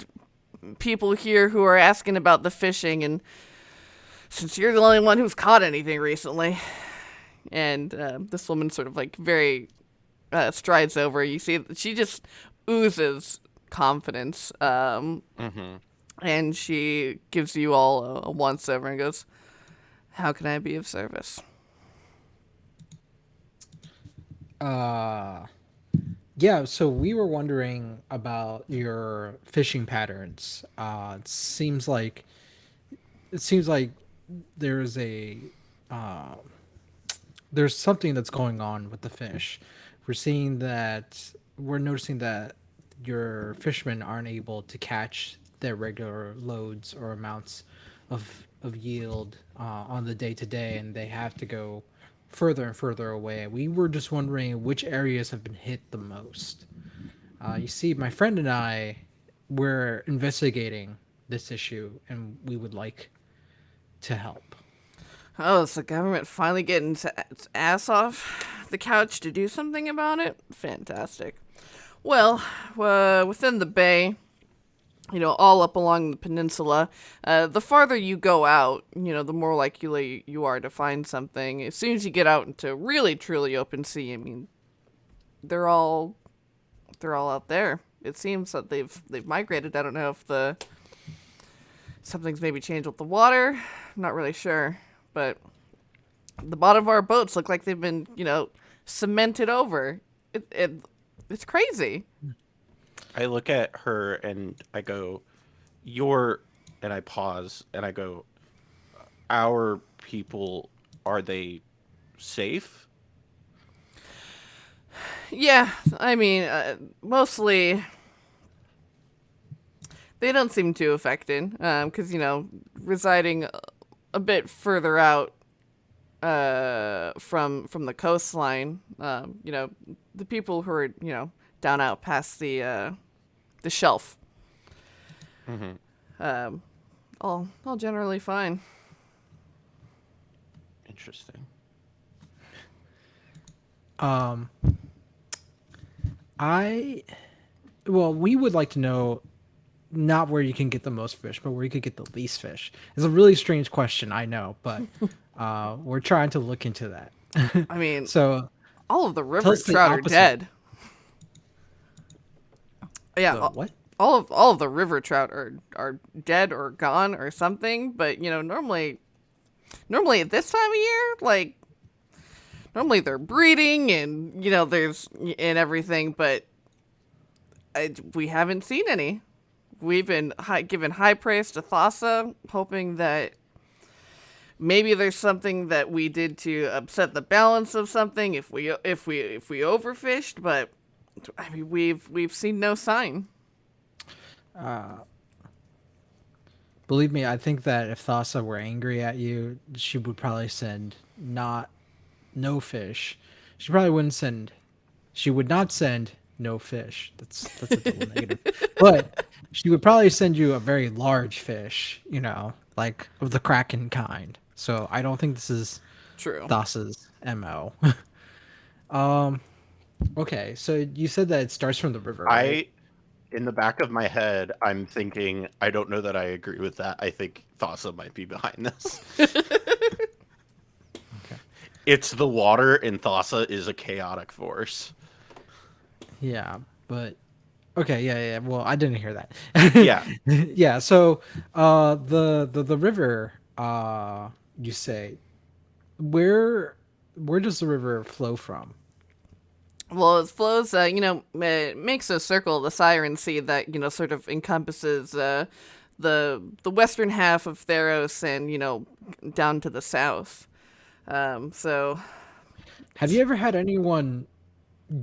people here who are asking about the fishing, and since you're the only one who's caught anything recently. And this woman sort of like very strides over. You see she just oozes confidence. And she gives you all a once over and goes, how can I be of service?
Yeah, so we were wondering about your fishing patterns. It seems like there's a uh, there's something that's going on with the fish. We're noticing that your fishermen aren't able to catch their regular loads or amounts of yield on the day to day, and they have to go further and further away. We were just wondering which areas have been hit the most. You see, my friend and I were investigating this issue, and we would like to help.
Oh, is the government finally getting its ass off the couch to do something about it? Fantastic. Well, within the bay, all up along the peninsula, the farther you go out, the more likely you are to find something. As soon as you get out into really, truly open sea, I mean, they're all out there. It seems that they've migrated. I don't know if something's maybe changed with the water. I'm not really sure, but the bottom of our boats look like they've been, cemented over. It's crazy.
I look at her and I go, and I pause and I go, our people, are they safe?
Yeah, I mean, mostly they don't seem too affected, because, residing a bit further out from the coastline, the people who are, down out past the shelf, all generally fine.
Interesting.
We would like to know not where you can get the most fish, but where you could get the least fish. It's a really strange question, I know, but we're trying to look into that.
I mean,
So
all of the river
tell us the
trout are
opposite.
dead. Yeah,
what?
all of the river trout are dead or gone or something. But normally at this time of year, like normally they're breeding and there's and everything, but we haven't seen any. We've been given high praise to Thassa, hoping that maybe there's something that we did to upset the balance of something if we overfished, but I mean we've seen no sign.
Believe me, I think that if Thassa were angry at you, she would probably send no fish. She probably wouldn't send. She would not send no fish. That's a double negative. But she would probably send you a very large fish, like of the kraken kind. So I don't think this is
True.
Thassa's MO. Okay, so you said that it starts from the river, right?
In the back of my head, I'm thinking, I don't know that I agree with that. I think Thassa might be behind this.
Okay.
It's the water, and Thassa is a chaotic force.
Yeah, but okay, yeah. Well, I didn't hear that.
Yeah.
Yeah. So, the river, you say, where does the river flow from?
Well, it flows, it makes a circle of the Siren Sea that, sort of encompasses the western half of Theros and, down to the south. So,
Have you ever had anyone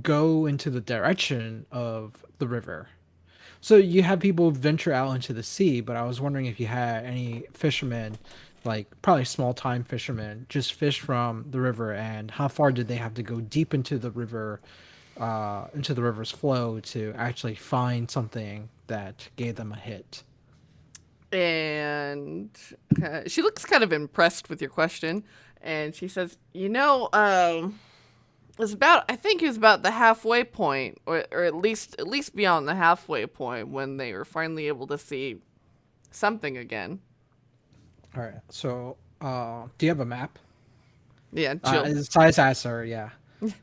go into the direction of the river? So you have people venture out into the sea, but I was wondering if you had any fishermen, like probably small time fishermen, just fish from the river, and how far did they have to go deep into the river's flow to actually find something that gave them a hit?
and she looks kind of impressed with your question, and she says, I think it was about the halfway point, or at least beyond the halfway point when they were finally able to see something again.
All right. So, do you have a map?
Yeah, chill.
Size answer, yeah.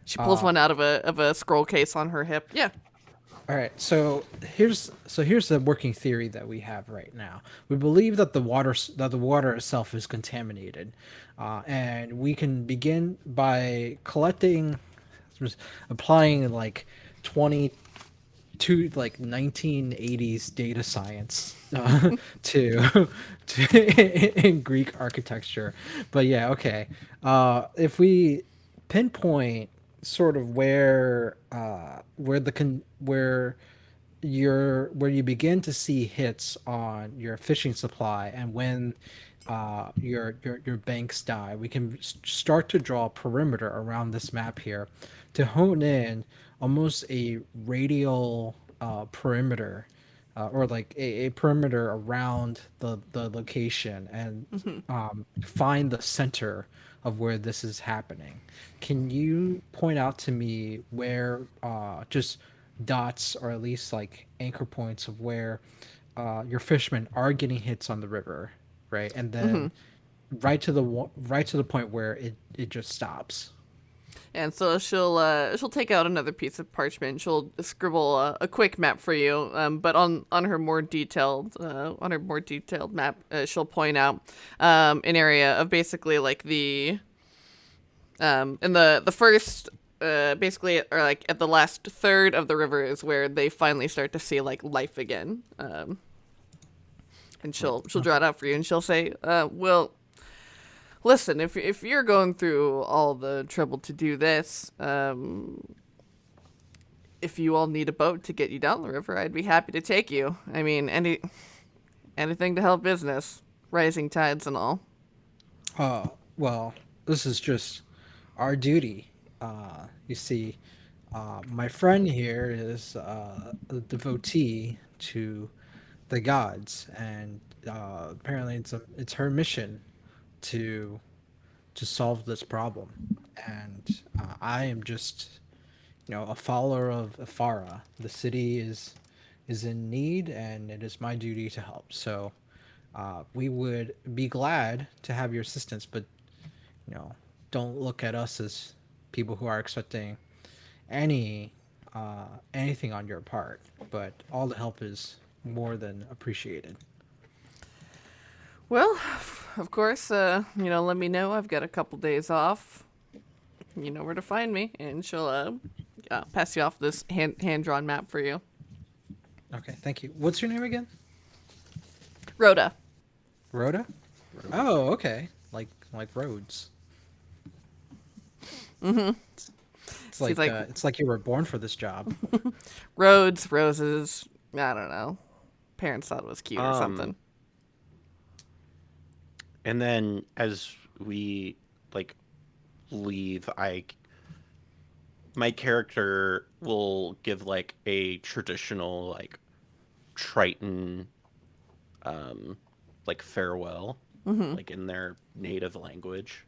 She pulls one out of a scroll case on her hip. Yeah.
All right, so here's the working theory that we have right now. We believe that the water itself is contaminated, and we can begin by applying like 1980s data science to in Greek architecture. But yeah, okay. If we pinpoint sort of where you begin to see hits on your fishing supply, and when your banks die, we can start to draw a perimeter around this map here to hone in almost a radial perimeter, or like a perimeter around the location, and find the center of where this is happening. Can you point out to me where just dots, or at least like anchor points of where your fishermen are getting hits on the river, right? And then right to the point where it just stops.
And so she'll take out another piece of parchment. She'll scribble a quick map for you. But on her more detailed map, she'll point out an area of basically like in the first basically, or like at the last third of the river is where they finally start to see like life again. And she'll draw it out for you, and she'll say, well, listen, if you're going through all the trouble to do this, if you all need a boat to get you down the river, I'd be happy to take you. I mean, anything to help business, rising tides and all.
Well, this is just our duty. You see, my friend here is a devotee to the gods, and apparently it's her mission to solve this problem, and I am just a follower of Afara. The city is in need, and it is my duty to help. So we would be glad to have your assistance, but don't look at us as people who are expecting anything on your part. But all the help is more than appreciated.
Well, of course, let me know. I've got a couple days off. You know where to find me, and she'll pass you off this hand-drawn map for you.
Okay, thank you. What's your name again?
Rhoda.
Rhoda? Oh, okay. Like roads.
Mm-hmm.
It's like you were born for this job.
Roads, roses, I don't know. Parents thought it was cute or something.
And then as we leave, my character will give a traditional Triton farewell, in their native language.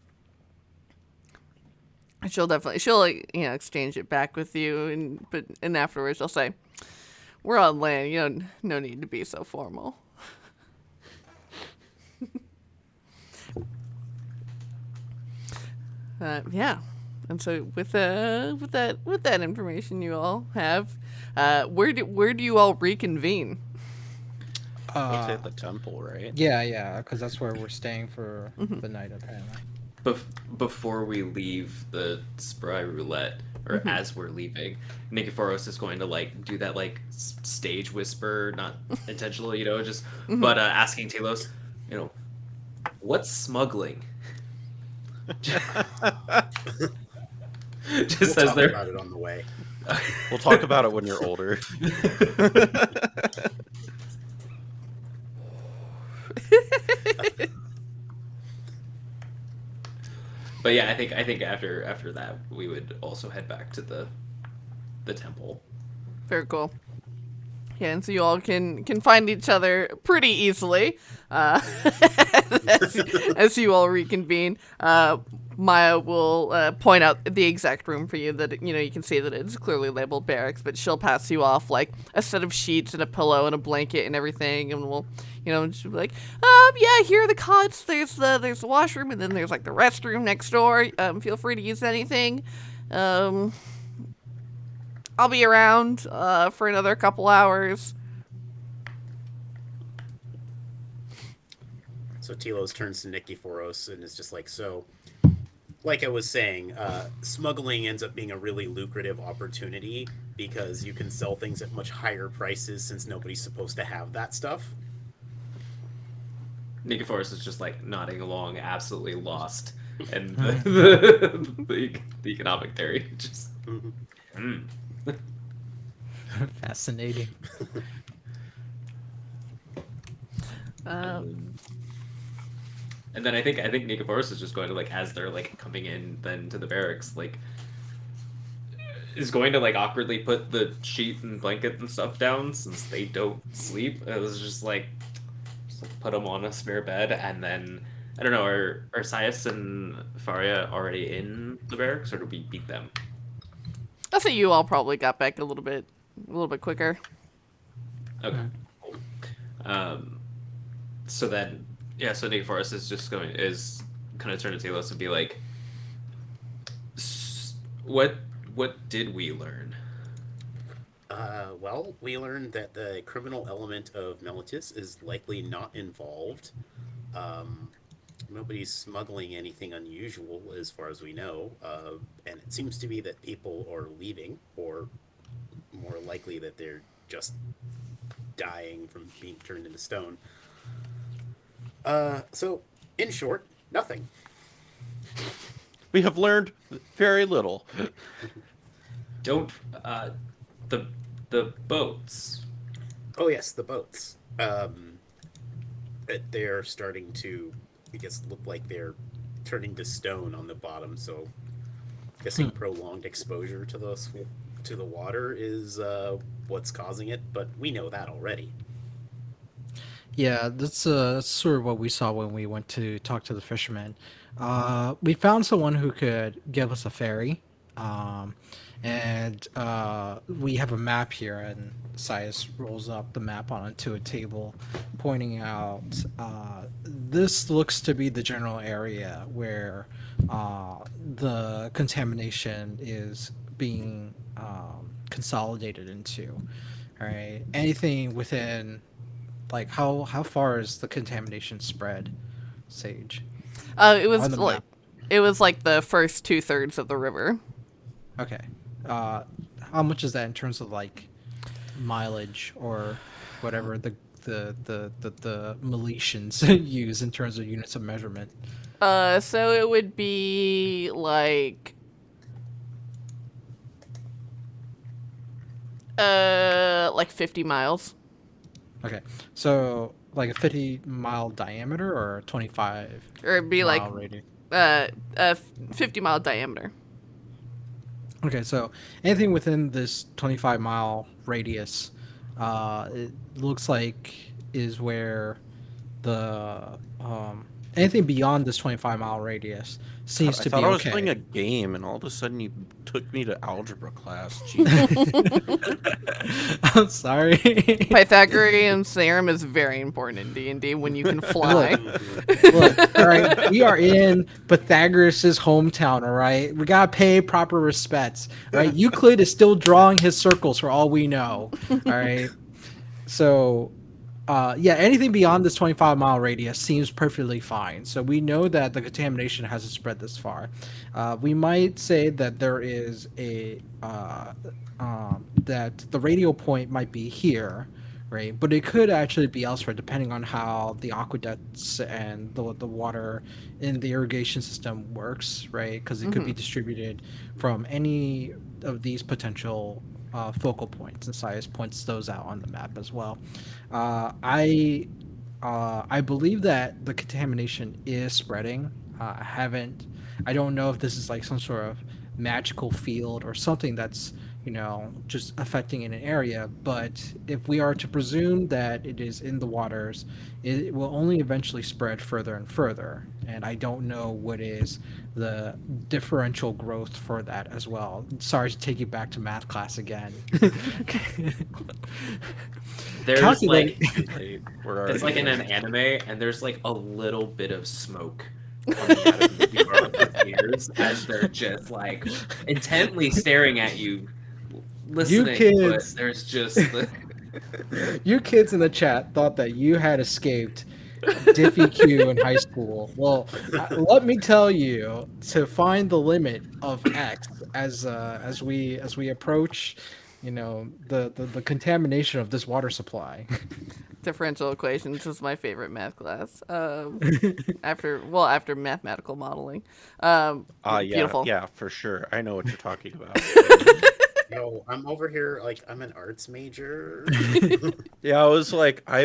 She'll exchange it back with you, and afterwards she'll say, "We're on land. No need to be so formal." Yeah, and so with that information you all have, where do you all reconvene?
It's at the temple, right?
Yeah, because that's where we're staying for the night, apparently.
before we leave the Spry Roulette, or as we're leaving, Nikiforos is going to like do that like stage whisper, not intentional, just but asking Telos, what's smuggling? Just
We'll
as
talk
they're
about it on the way.
We'll talk about it when you're older.
But yeah, I think after that we would also head back to the temple.
Very cool. Yeah, and so you all can find each other pretty easily as you all reconvene. Maya will point out the exact room for you that you can see that it's clearly labeled barracks, but she'll pass you off like a set of sheets and a pillow and a blanket and everything, and we'll she'll be like, yeah, here are the cots. There's the washroom, and then there's like the restroom next door. Feel free to use anything. I'll be around for another couple hours.
So Telos turns to Nikiforos and is just like, so, like I was saying, smuggling ends up being a really lucrative opportunity because you can sell things at much higher prices since nobody's supposed to have that stuff.
Nikiforos is just like nodding along, absolutely lost, and the economic theory. Just.
Fascinating.
And then I think Nikiforos is just going to like, as they're like coming in then to the barracks, like is going to like awkwardly put the sheet and blanket and stuff down since they don't sleep. It was just like put them on a spare bed, and then I don't know, are Sias and Faria already in the barracks, or do we beat them?
I think you all probably got back a little bit quicker.
Okay. Cool. So then, yeah. So Nikiforos is going to turn to Telos and be like, "What did we learn?"
Well, we learned that the criminal element of Melitus is likely not involved. Nobody's smuggling anything unusual as far as we know, and it seems to be that people are leaving, or more likely that they're just dying from being turned into stone. So, in short, nothing.
We have learned very little.
Don't the boats.
Oh yes, the boats. They're starting to, I guess, look like they're turning to stone on the bottom. So, guessing prolonged exposure to the water is what's causing it. But we know that already.
Yeah, that's sort of what we saw when we went to talk to the fishermen. We found someone who could give us a ferry, and we have a map here, and Sias rolls up the map onto a table, pointing out this looks to be the general area where the contamination is being consolidated into. All right, anything within, like, how far is the contamination spread, Sage?
It was
On the
like
map.
it was like the first 2/3 of the river.
Okay. How much is that in terms of like mileage or whatever the Miletians use in terms of units of measurement?
So it would be like 50 miles.
Okay. So like a 50-mile diameter or a 25
Or it'd be
mile
like
radius?
a 50-mile diameter.
Okay, so anything within this 25-mile radius, it looks like is where the anything beyond this 25-mile radius seems
I
to
thought
be
I was
okay.
playing a game, and all of a sudden you took me to algebra class. Jeez.
I'm sorry.
Pythagorean theorem is very important in D&D when you can fly.
Look, all right, we are in Pythagoras' hometown, all right? We gotta pay proper respects, all right? Euclid is still drawing his circles for all we know, all right? So, Yeah, anything beyond this 25-mile radius seems perfectly fine. So we know that the contamination hasn't spread this far. We might say that there is that the radio point might be here, right? But it could actually be elsewhere, depending on how the aqueducts and the water in the irrigation system works, right? Because it could be distributed from any of these potential focal points, and Sias points those out on the map as well. Uh, I I believe that the contamination is spreading. I don't know if this is like some sort of magical field or something that's, just affecting in an area. But if we are to presume that it is in the waters, it will only eventually spread further and further. And I don't know what is the differential growth for that as well. Sorry to take you back to math class again.
There's
Calculate.
like
We're
it's like
already
in an anime, and there's like a little bit of smoke coming out of the ears as they're just like intently staring at you, listening.
kids.
But there's just the
You kids in the chat thought that you had escaped Diffie Q in high school. Well, let me tell you, to find the limit of X as we approach, the contamination of this water supply.
Differential equations is my favorite math class. After mathematical modeling.
Yeah,
Beautiful.
yeah, for sure. I know what you're talking about.
No, I'm over here like I'm an arts major.
Yeah, I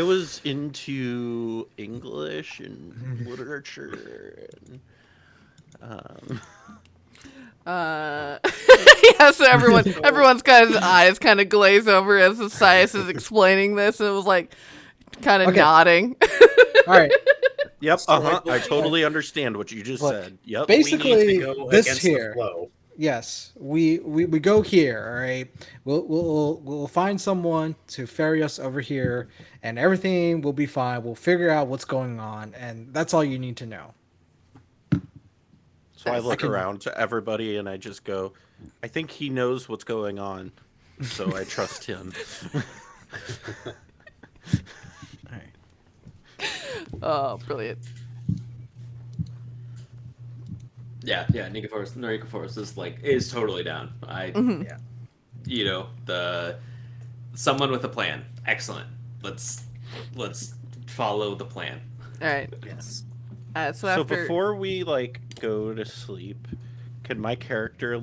was into English and literature. And,
Yeah, so everyone's kind of eyes kind of glaze over as the science is explaining this, and it was like kind of
Okay.
nodding.
All right.
yep,
So, like,
I totally understand what you just
Look,
said. Yep.
basically,
we need to go
this
against
here.
the flow.
Yes, we go here. All right, we'll find someone to ferry us over here, and everything will be fine. We'll figure out what's going on, and that's all you need to know.
So I look
can-
around to everybody and I just go, I think he knows what's going on, so I trust him.
All right.
Oh, brilliant.
yeah, Nicoforus is totally down.
Yeah.
Someone with a plan. Excellent. Let's follow the plan.
All right.
Yes.
So
So
after
before we go to sleep, can my character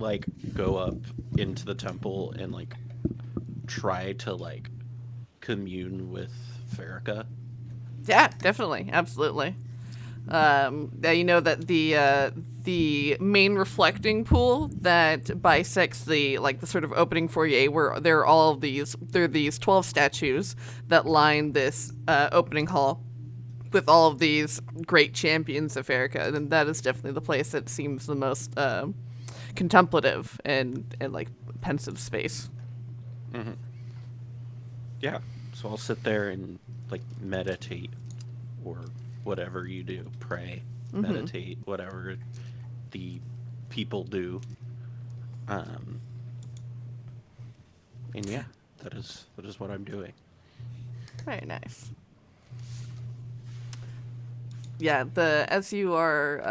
go up into the temple and try to commune with Farrakha?
Yeah, definitely, absolutely. Yeah, you know that the main reflecting pool that bisects the sort of opening foyer, where there are these 12 statues that line this opening hall with all of these great champions of Farrakha, and that is definitely the place that seems the most contemplative and pensive space.
Mm-hmm. Yeah. So I'll sit there and meditate, or whatever you do, pray, meditate, whatever the people do. And yeah, that is what I'm doing.
Very nice. Yeah, as you're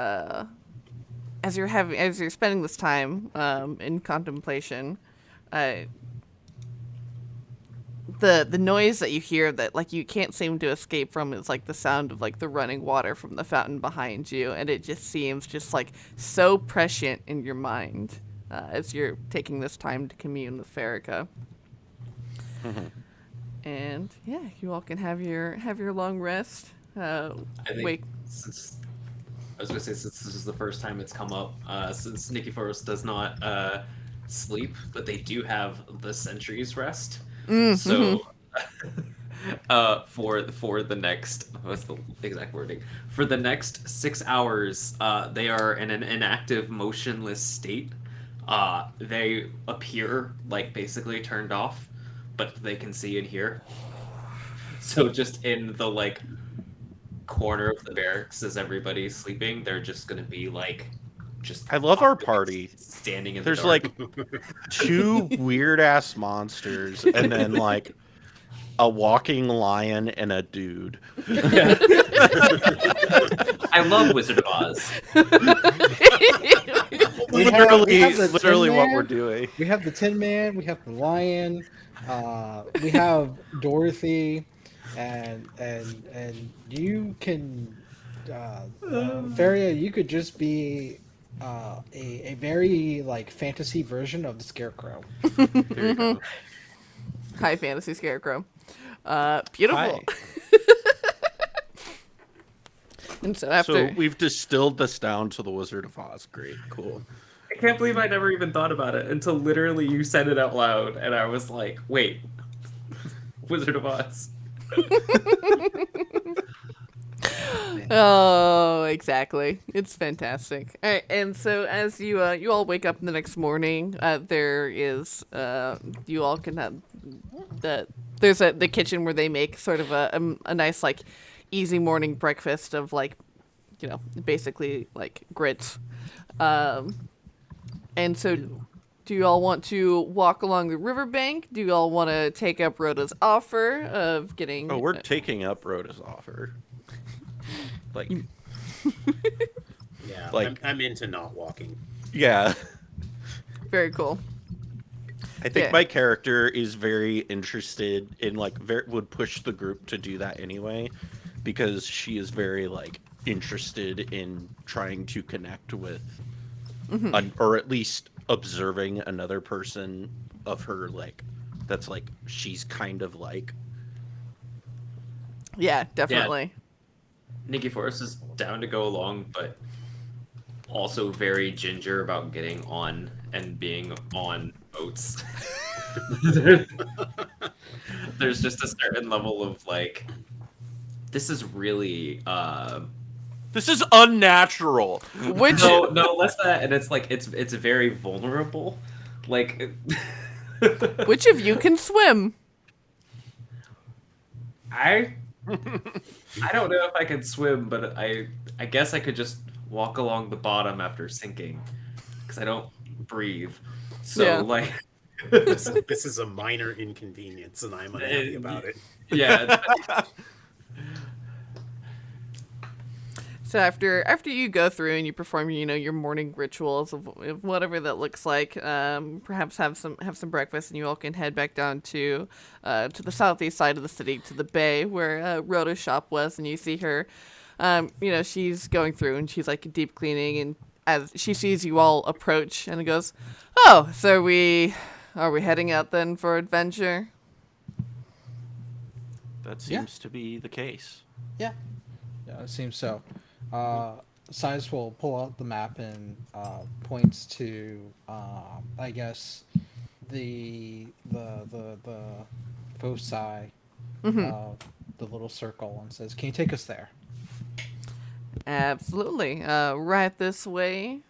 spending this time in contemplation, the noise that you hear that you can't seem to escape from is the sound of the running water from the fountain behind you, and it just seems just so prescient in your mind as you're taking this time to commune with Farrakha. And yeah, you all can have your long rest.
I think
Wake.
since this is the first time it's come up, since Nicoforus does not sleep, but they do have the sentries rest. So for the next, what's the exact wording? For the next 6 hours, they are in an inactive, motionless state. They appear basically turned off, but they can see and hear. So just in the corner of the barracks as everybody's sleeping, they're just gonna be just.
I love our party.
Standing in
There's
the dark.
2 weird ass monsters, and then a walking lion and a dude.
Yeah. I love Wizard of Oz.
We have the
Literally
Tin
what
Man,
we're doing.
We have the Tin Man. We have the lion. We have Dorothy, and you can, Feria. You could just be a very like fantasy version of the Scarecrow.
There you go.
High fantasy scarecrow. Beautiful.
Hi.
And so after
So we've distilled this down to the Wizard of Oz. Great, cool.
I can't believe I never even thought about it until literally you said it out loud, and I was like, wait, Wizard of Oz.
Oh, exactly. It's fantastic. All right, and so as you you all wake up the next morning, there is you all can have there's the kitchen where they make sort of a nice like easy morning breakfast of like, you know, basically like grits. And so do you all want to walk along the riverbank? Do you all want to take up Rhoda's offer of getting
Oh, we're taking up Rhoda's offer. Like,
Yeah,
Like-
I'm into not walking.
yeah.
very cool.
I think
Yeah.
my character is very interested in like would push the group to do that anyway, because she is very like interested in trying to connect with, or at least observing another person of her like that's like she's kind of like.
Yeah, definitely.
Nikki Forrest is down to go along, but also very ginger about getting on and being on boats. There's just a certain level of like, this is really
This is unnatural.
Which
no less that, and it's like it's very vulnerable. Like
which of you can swim?
I don't know if I could swim, but I guess I could just walk along the bottom after sinking, because I don't breathe. So
Yeah.
like,
This is a minor inconvenience, and I'm unhappy about it.
yeah,
So after you go through and you perform, you know, your morning rituals of whatever that looks like, perhaps have some breakfast, and you all can head back down to the southeast side of the city, to the bay where Rhoda's shop was, and you see her. You know, she's going through and she's like deep cleaning, and as she sees you all approach, and it goes, "Oh, so are we heading out then for adventure?"
That seems to be the case.
Yeah, it seems so. Size will pull out the map and points to, I guess, the foci, the little circle, and says, "Can you take us there?"
Absolutely. Right this way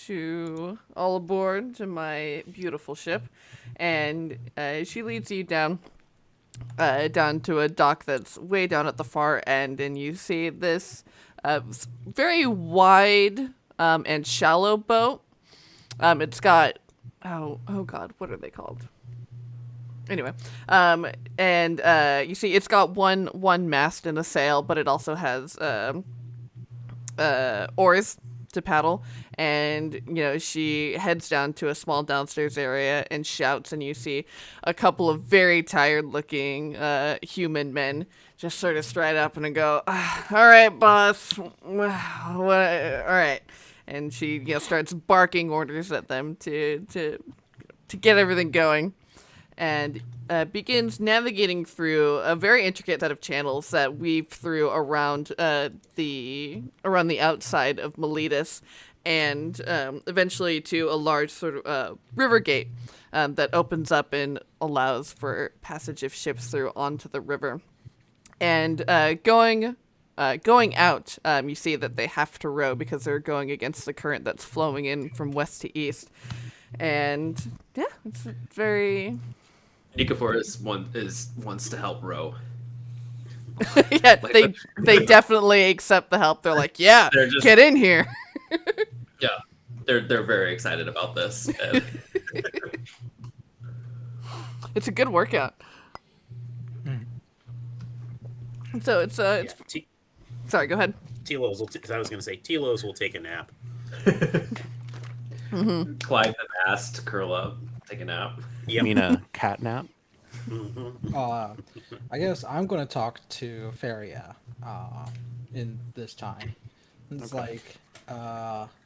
to all aboard to my beautiful ship, and she leads you down to a dock that's way down at the far end, and you see this very wide and shallow boat. It's got oh god, what are they called? Anyway, and you see it's got one mast and a sail, but it also has oars to paddle, and you know, she heads down to a small downstairs area and shouts, and you see a couple of very tired looking human men just sort of stride up and go, "All right, boss, what, all right," and she, you know, starts barking orders at them to get everything going, and begins navigating through a very intricate set of channels that weave through around the outside of Miletus, and eventually to a large sort of river gate that opens up and allows for passage of ships through onto the river. And going out, you see that they have to row because they're going against the current that's flowing in from west to east. And yeah, it's very
Nikki Forrest wants to help row.
yeah, they definitely accept the help. They're like, yeah,
They're just-
get in here.
Yeah, they're very excited about this. And
It's a good workout. So it's
Yeah,
sorry, go ahead.
Telos will. I was going to say Telos will take a nap.
Clyde the Mast, curl up, take a nap.
You
Yep.
mean a cat nap?
I guess I'm gonna talk to Feria in this time. It's
Okay.
like,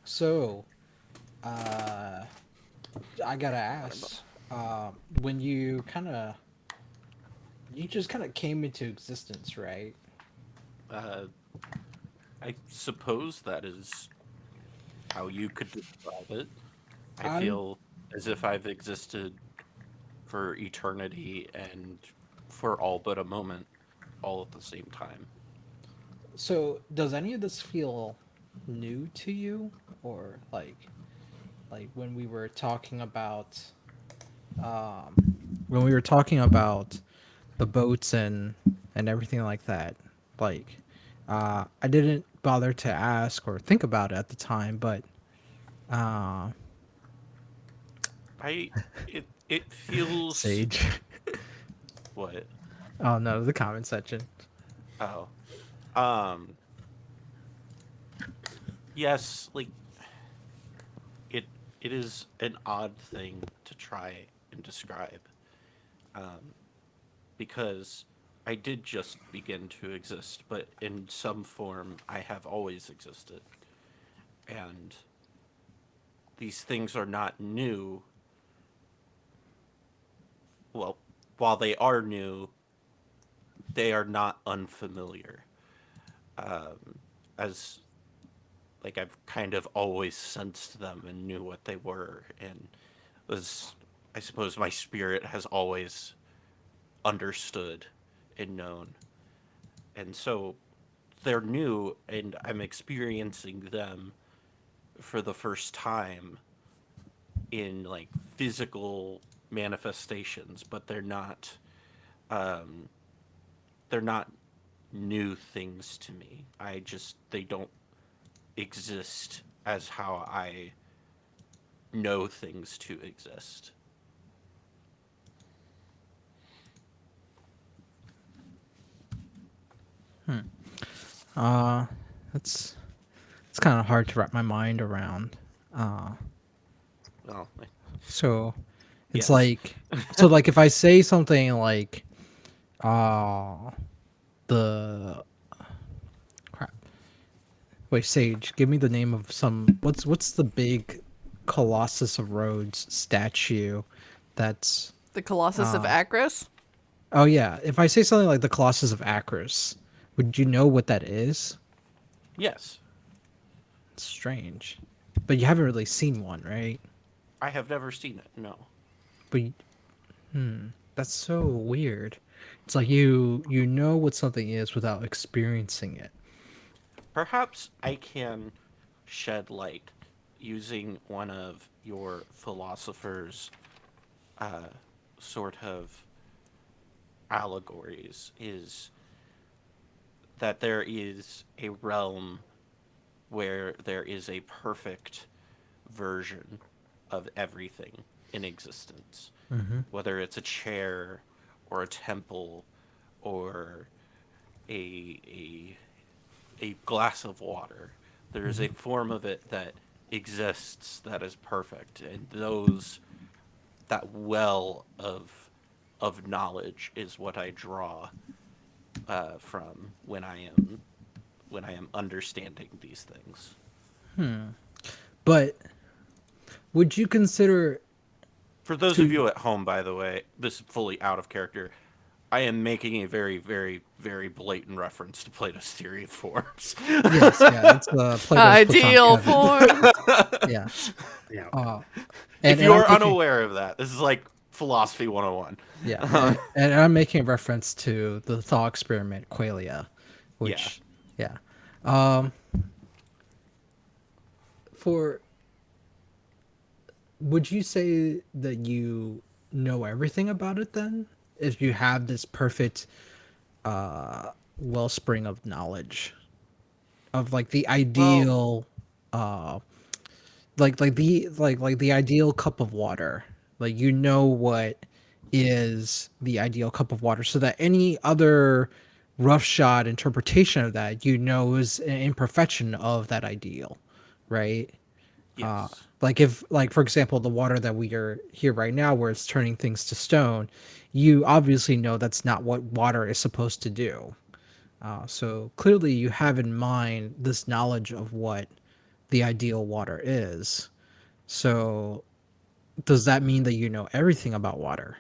so, uh, I gotta ask, when you just kind of came into existence, right?
Uh, I suppose that is how you could describe it. I
I'm
feel as if I've existed for eternity and for all but a moment, all at the same time.
So, does any of this feel new to you, or like um, when we were talking about the boats and everything like that? Like, I didn't bother to ask or think about it at the time, but uh,
I it feels
Sage.
what?
Oh no, the comment section.
Oh. Um yes, like it it is an odd thing to try and describe. Um because I did just begin to exist, but in some form I have always existed. And these things are not new. Well, while they are new, they are not unfamiliar. As like I've kind of always sensed them and knew what they were, and was, I suppose, my spirit has always understood and known. And so they're new and I'm experiencing them for the first time in like physical manifestations, but um they're not new things to me. They don't exist as how I know things to exist.
Uh, it's it's kind of hard to wrap my mind around. Uh,
Well,
so it's
yes.
like, so like if I say something like, uh, the crap. Wait, Sage, give me the name of some. What's the big Colossus of Rhodes statue? That's
The Colossus of
uh.
Akros.
Oh yeah, if I say something like the Colossus of Akros, would you know what that is?
Yes.
It's strange, but you haven't really seen one, right?
I have never seen it. No.
But that's so weird. It's like you know what something is without experiencing it.
Perhaps I can shed light using one of your philosophers' uh, sort of allegories. Is that there is a realm where there is a perfect version of everything in existence, whether it's a chair or a temple or a a glass of water. There is a form of it that exists that is perfect, and those that well of knowledge is what I draw from when I am understanding these things.
But would you consider
For those of
to
you at home, by the way, this is fully out of character. I am making a very, very, very blatant reference to Plato's theory of forms.
yes, yeah, it's Plato's Platonic
Ideal
heaven.
form.
Yeah.
Yeah.
Uh,
If
and
you
I'm
are
making
unaware of that, this is like philosophy 101.
yeah, and I'm making reference to the thought experiment Qualia,
Yeah.
which yeah. Um for would you say that you know everything about it then? If you have this perfect wellspring of knowledge of like the
Well,
ideal uh like the ideal cup of water. Like you know what is the ideal cup of water so that any other roughshod interpretation of that, you know, is an imperfection of that ideal, right?
Yes.
Like if, like for example, the water that we are here right now, where it's turning things to stone, you obviously know that's not what water is supposed to do. So clearly, you have in mind this knowledge of what the ideal water is. So does that mean that you know everything about water?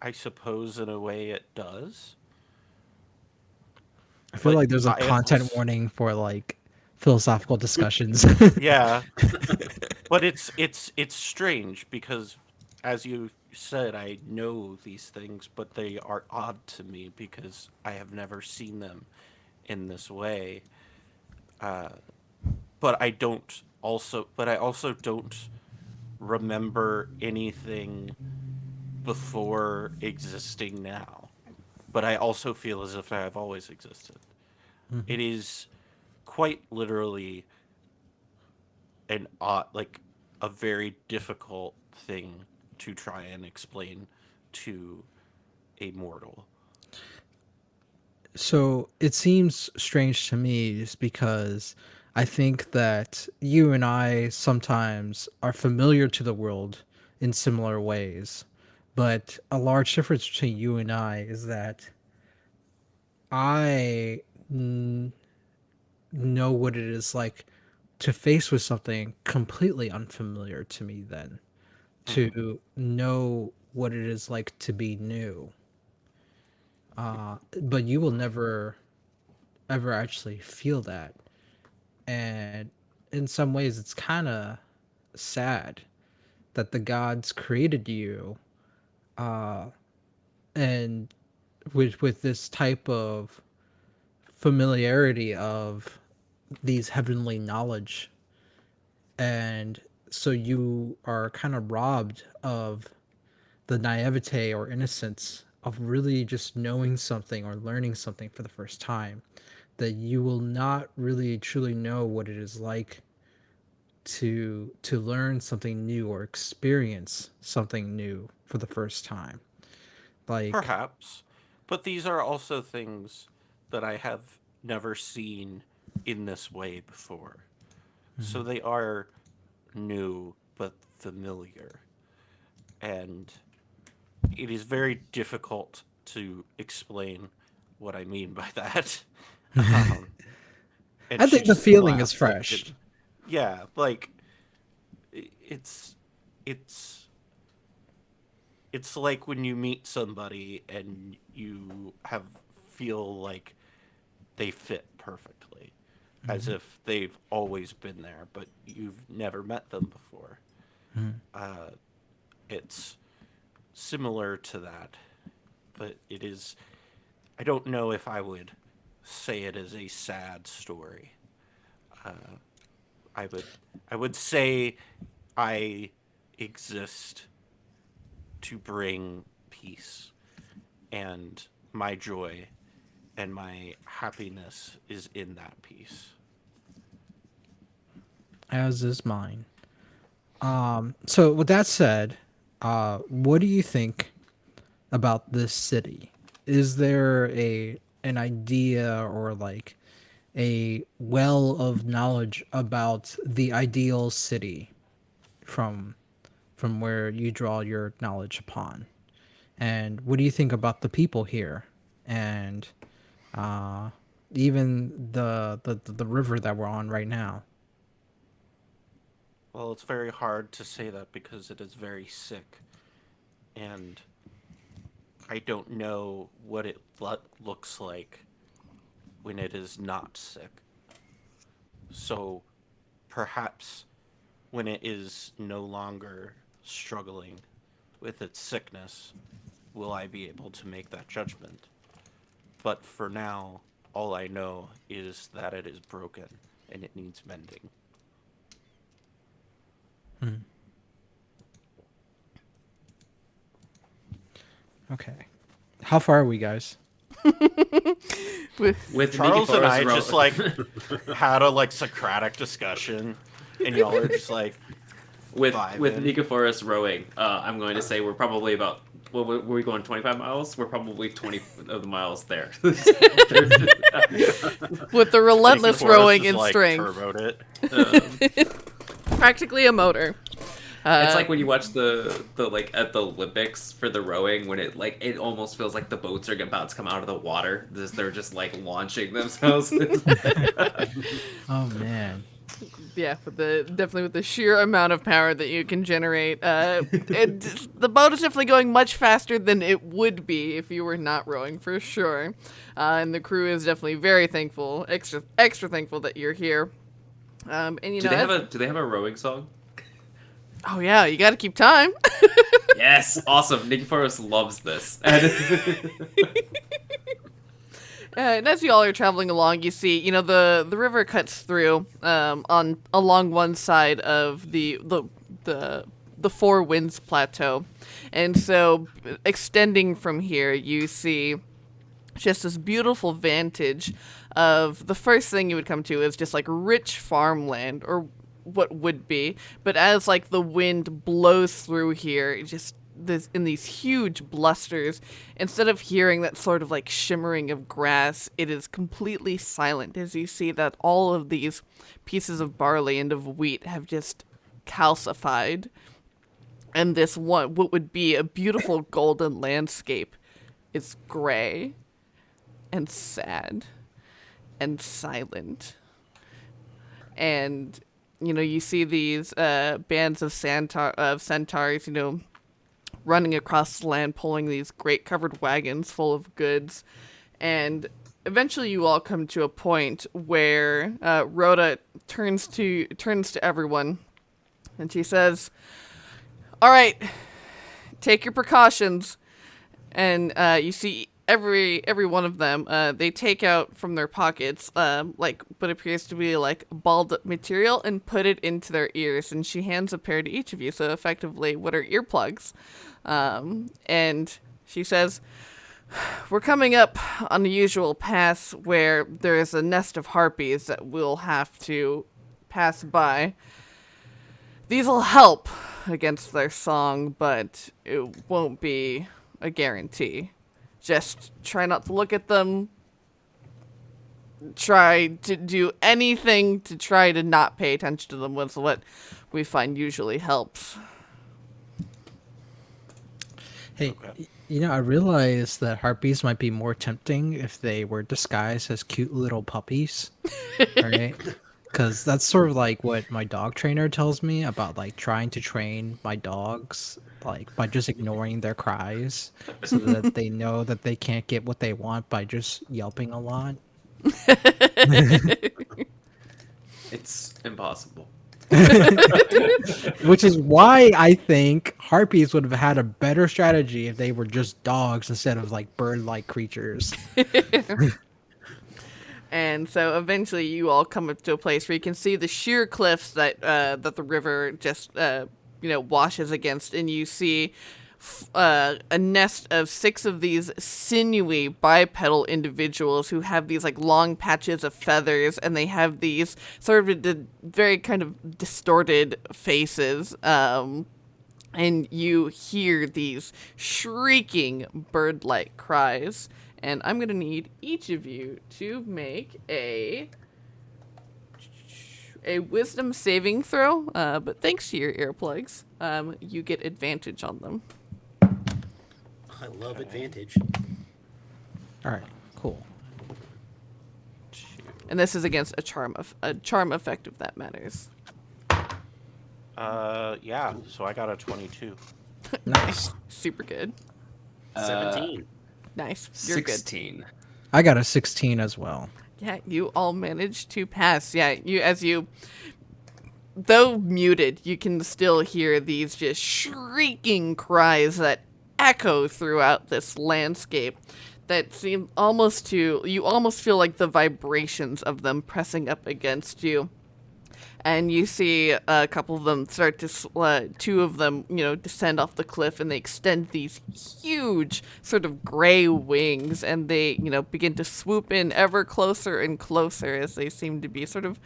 I suppose in a way it does.
I feel
But
like there's a
I
content
also,
warning for like philosophical discussions.
yeah, but it's strange because, as you said, I know these things, but they are odd to me because I have never seen them in this way. But I also don't remember anything before existing now. But I also feel as if I have always existed. It is quite literally an odd, like a very difficult thing to try and explain to a mortal.
So it seems strange to me just because I think that you and I sometimes are familiar to the world in similar ways. But a large difference between you and I is that I know what it is like to face with something completely unfamiliar to me, then
Hmm.
to know what it is like to be new. But you will never ever actually feel that. And in some ways, it's kind of sad that the gods created you, and with this type of familiarity of these heavenly knowledge, and so you are kind of robbed of the naivete or innocence of really just knowing something or learning something for the first time, that you will not really truly know what it is like to learn something new or experience something new for the first time. Like,
Perhaps. But these are also things that I have never seen in this way before. So they are new but familiar. And it is very difficult to explain what I mean by that. Um, and
I
she
think the
just
feeling is
laughs like,
fresh.
yeah, like it's it's it's like when you meet somebody and you have feel like they fit perfectly, as if they've always been there, but you've never met them before. Uh, it's similar to that, but it is. I don't know if I would say it is a sad story. I would. I would say I exist to bring peace, and my joy and my happiness is in that peace.
As is mine. So with that said, what do you think about this city? Is there a an idea or like a well of knowledge about the ideal city from where you draw your knowledge upon? And what do you think about the people here? And uh, even the river that we're on right now.
Well, it's very hard to say that because it is very sick, and I don't know what it looks like when it is not sick. So perhaps when it is no longer struggling with its sickness, will I be able to make that judgment? But for now, all I know is that it is broken and it needs mending.
Okay. How far are we, guys?
With
Charles and
Nikiforos
I just like had a like Socratic discussion, and y'all are just like
with
vibing.
Nikiforos rowing, I'm going to say we're probably about Well, were we going 25 miles? We're probably 20 of the miles there.
With the relentless
Nikki Forrest
rowing
is,
and
like,
strength.
turboed it.
Practically a motor.
It's like when you watch the like at the Olympics for the rowing, when it almost feels like the boats are about to come out of the water. They're just like launching themselves.
Oh man.
Yeah, definitely with the sheer amount of power that you can generate, the boat is definitely going much faster than it would be if you were not rowing, for sure. And the crew is definitely very thankful, extra thankful that you're here. And you
do
know,
they have a rowing song?
oh yeah, you got to keep time.
Yes, awesome. Nikki Forrest loves this.
And as you all are traveling along, you see, you know, the river cuts through along one side of the Four Winds Plateau, and so extending from here, you see just this beautiful vantage of the first thing you would come to is just like rich farmland, or what would be, but as like the wind blows through here, it just in these huge blusters, instead of hearing that sort of like shimmering of grass, it is completely silent as you see that all of these pieces of barley and of wheat have just calcified, and this one, what would be a beautiful golden landscape, is gray and sad and silent. And you know, you see these bands of centaurs, you know, running across the land, pulling these great covered wagons full of goods. And eventually you all come to a point where Rhoda turns to everyone, and she says, all right, take your precautions. And you see every one of them, they take out from their pockets like what appears to be like balled up material and put it into their ears, and she hands a pair to each of you, so effectively what are earplugs. And she says, we're coming up on the usual pass where there is a nest of harpies that we'll have to pass by. These will help against their song, but it won't be a guarantee. Just try not to look at them. Try to do anything to try to not pay attention to them, was what we find usually helps.
Hey,
Okay.
you know, I realized that harpies might be more tempting if they were disguised as cute little puppies, right? Because that's sort of like what my dog trainer tells me about, like, trying to train my dogs, like, by just ignoring their cries so that they know that they can't get what they want by just yelping a lot.
It's impossible.
Which is why I think harpies would have had a better strategy if they were just dogs instead of like bird-like creatures.
And so eventually you all come up to a place where you can see the sheer cliffs that that the river just washes against, and you see a nest of 6 of these sinewy bipedal individuals who have these like long patches of feathers, and they have these sort of very kind of distorted faces. And you hear these shrieking bird-like cries. And I'm going to need each of you to make a wisdom saving throw. But thanks to your earplugs, you get advantage on them.
I love advantage.
All right, cool.
And this is against a charm effect, if that matters.
Yeah, so I got a 22.
Nice.
Super good.
17.
Nice. You're good.
16.
I got a 16 as well.
Yeah, you all managed to pass. Yeah, though muted, you can still hear these just shrieking cries that echo throughout this landscape that seem you almost feel like the vibrations of them pressing up against you. And you see a couple of them start to, 2 of them, descend off the cliff, and they extend these huge sort of gray wings, and they, begin to swoop in ever closer and closer as they seem to be sort of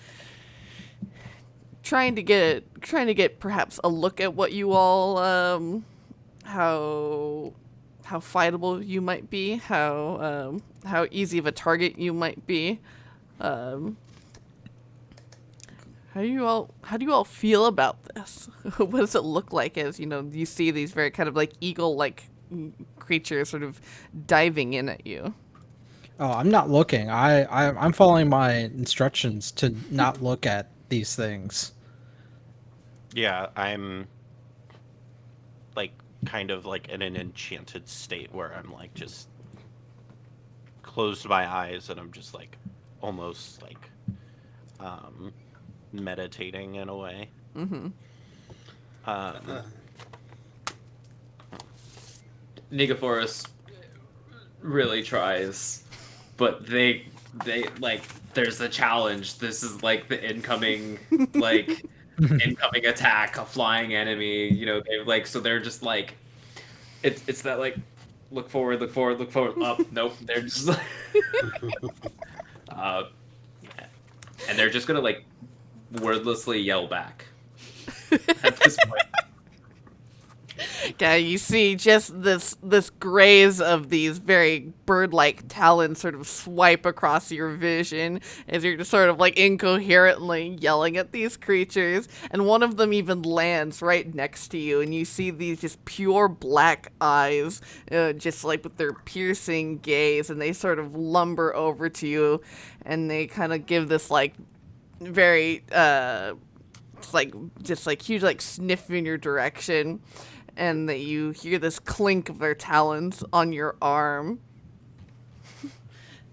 trying to get perhaps a look at what you all, how fightable you might be, how easy of a target you might be. How do you all feel about this? What does it look like as you see these very kind of like eagle-like creatures sort of diving in at you?
Oh, I'm not looking. I'm following my instructions to not look at these things.
Yeah, I'm like kind of like in an enchanted state where I'm like just closed my eyes and I'm just like almost like meditating in a way.
Mm-hmm.
Nicophorus really tries, but they like there's a challenge. This is like the incoming incoming attack, a flying enemy. They like so they're just like it's that like look forward, look forward, look forward. Up, nope. They're just like, and they're just gonna like wordlessly yell back at this point.
Yeah, you see just this graze of these very bird-like talons sort of swipe across your vision as you're just sort of like incoherently yelling at these creatures, and one of them even lands right next to you, and you see these just pure black eyes, just like with their piercing gaze, and they sort of lumber over to you, and they kind of give this like very just like huge like sniff in your direction. And that you hear this clink of their talons on your arm.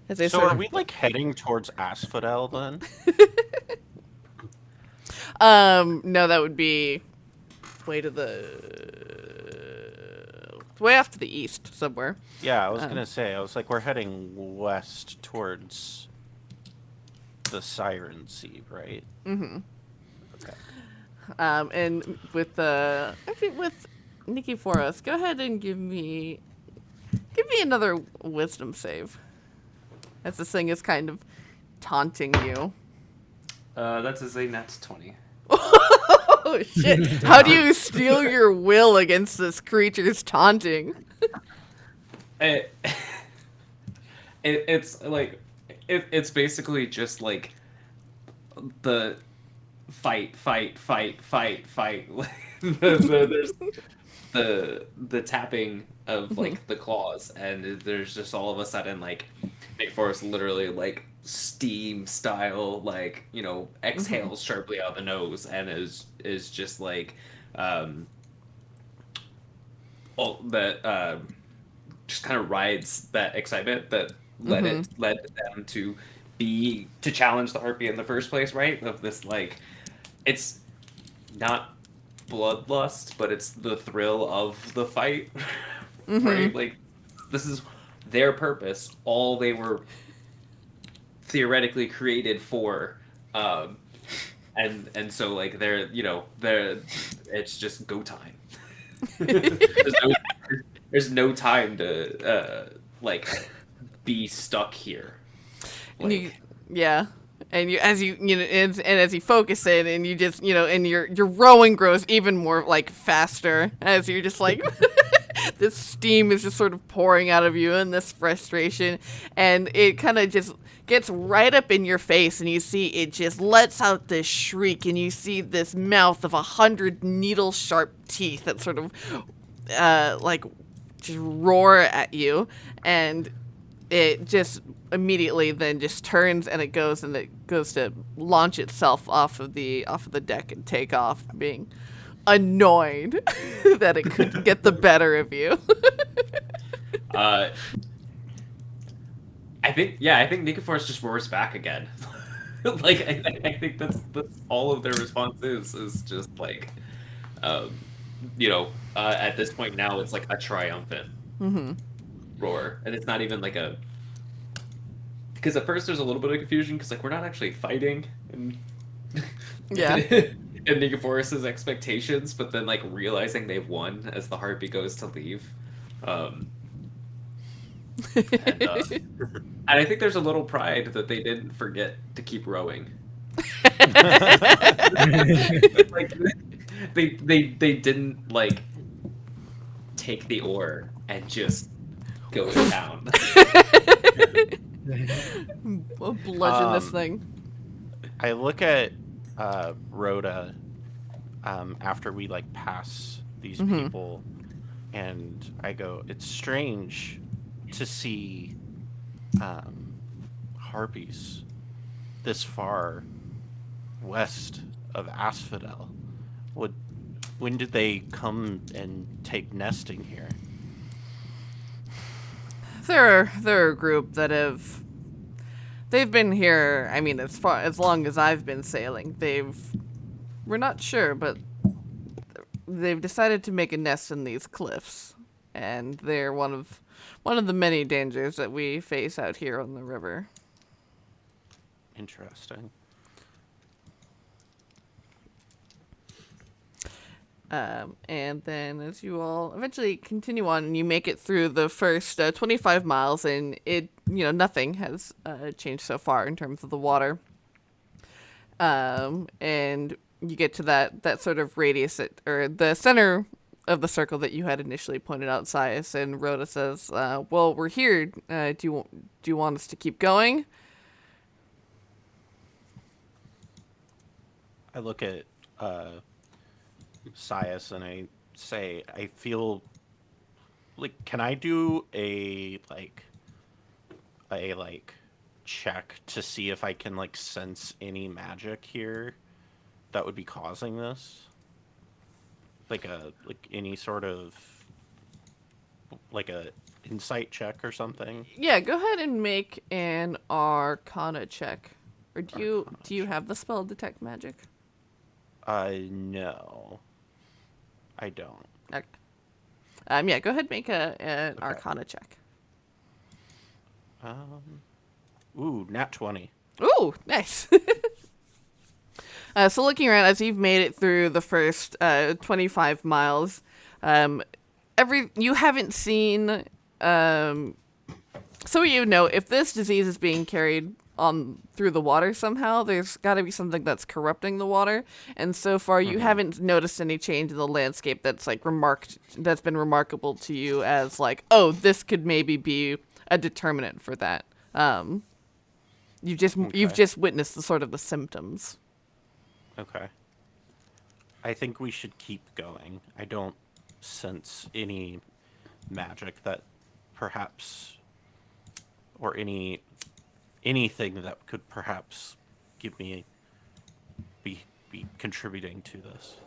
As they
So
sort
are
of,
we like heading towards Asphodel then?
no, that would be way off to the east somewhere.
Yeah, I was gonna say, I was like, we're heading west towards the Siren Sea, right?
Mm-hmm.
Okay.
And with Nicophorus, go ahead and give me another wisdom save. As this thing is kind of taunting you.
That's a nat 20.
Oh shit! How do you steel your will against this creature's taunting?
It's like it's basically just like the fight. There's the tapping of like the claws, and there's just all of a sudden like Nick Forrest literally like steam style like exhales sharply out the nose and is just like all that just kind of rides that excitement that led them to challenge the harpy in the first place, right? Of this like it's not bloodlust, but it's the thrill of the fight, right? Like this is their purpose, all they were theoretically created for, and so like they're it's just go time. there's no time to like be stuck here. Like,
And as you focus in, and you just and your rowing grows even more like faster as you're just like this steam is just sort of pouring out of you and this frustration, and it kind of just gets right up in your face, and you see it just lets out this shriek, and you see this mouth of 100 needle sharp teeth that sort of like just roar at you, and it just immediately then just turns and it goes to launch itself off of the deck and take off, being annoyed that it couldn't get the better of you.
I think Nicophorus just roars back again. Like I think that's all of their response is just like at this point now it's like a triumphant roar, and it's not even like a, because at first there's a little bit of confusion because like we're not actually fighting and in Nicophorus's expectations, but then like realizing they've won as the harpy goes to leave, and I think there's a little pride that they didn't forget to keep rowing. Like they didn't like take the oar and just go down.
We'll bludgeon this thing.
I look at Rhoda after we like pass these people, and I go, "It's strange to see harpies this far west of Asphodel. When did they come and take nesting here?"
They're a group that they've been here. I mean, as long as I've been sailing, we're not sure, but they've decided to make a nest in these cliffs, and they're one of the many dangers that we face out here on the river.
Interesting.
And then as you all eventually continue on and you make it through the first 25 miles, and nothing has changed so far in terms of the water. And you get to that sort of radius or the center of the circle that you had initially pointed out, Sias, and Rhoda says, well, we're here. Do you want us to keep going?
I look at Sias and I say, I feel like, can I do a check to see if I can like sense any magic here that would be causing this? Like any sort of like a insight check or something?
Yeah, go ahead and make an Arcana check. Or do you have the spell Detect Magic?
No. I don't.
Okay. Yeah, go ahead and make an Arcana check.
Ooh, nat 20.
Ooh, nice. So looking around, as you've made it through the first 25 miles, you haven't seen. So if this disease is being carried on through the water somehow, there's got to be something that's corrupting the water. And so far, you haven't noticed any change in the landscape that's been remarkable to you as like, oh, this could maybe be a determinant for that. You've just witnessed the symptoms.
Okay. I think we should keep going. I don't sense any magic that perhaps, or anything that could perhaps give me be contributing to this.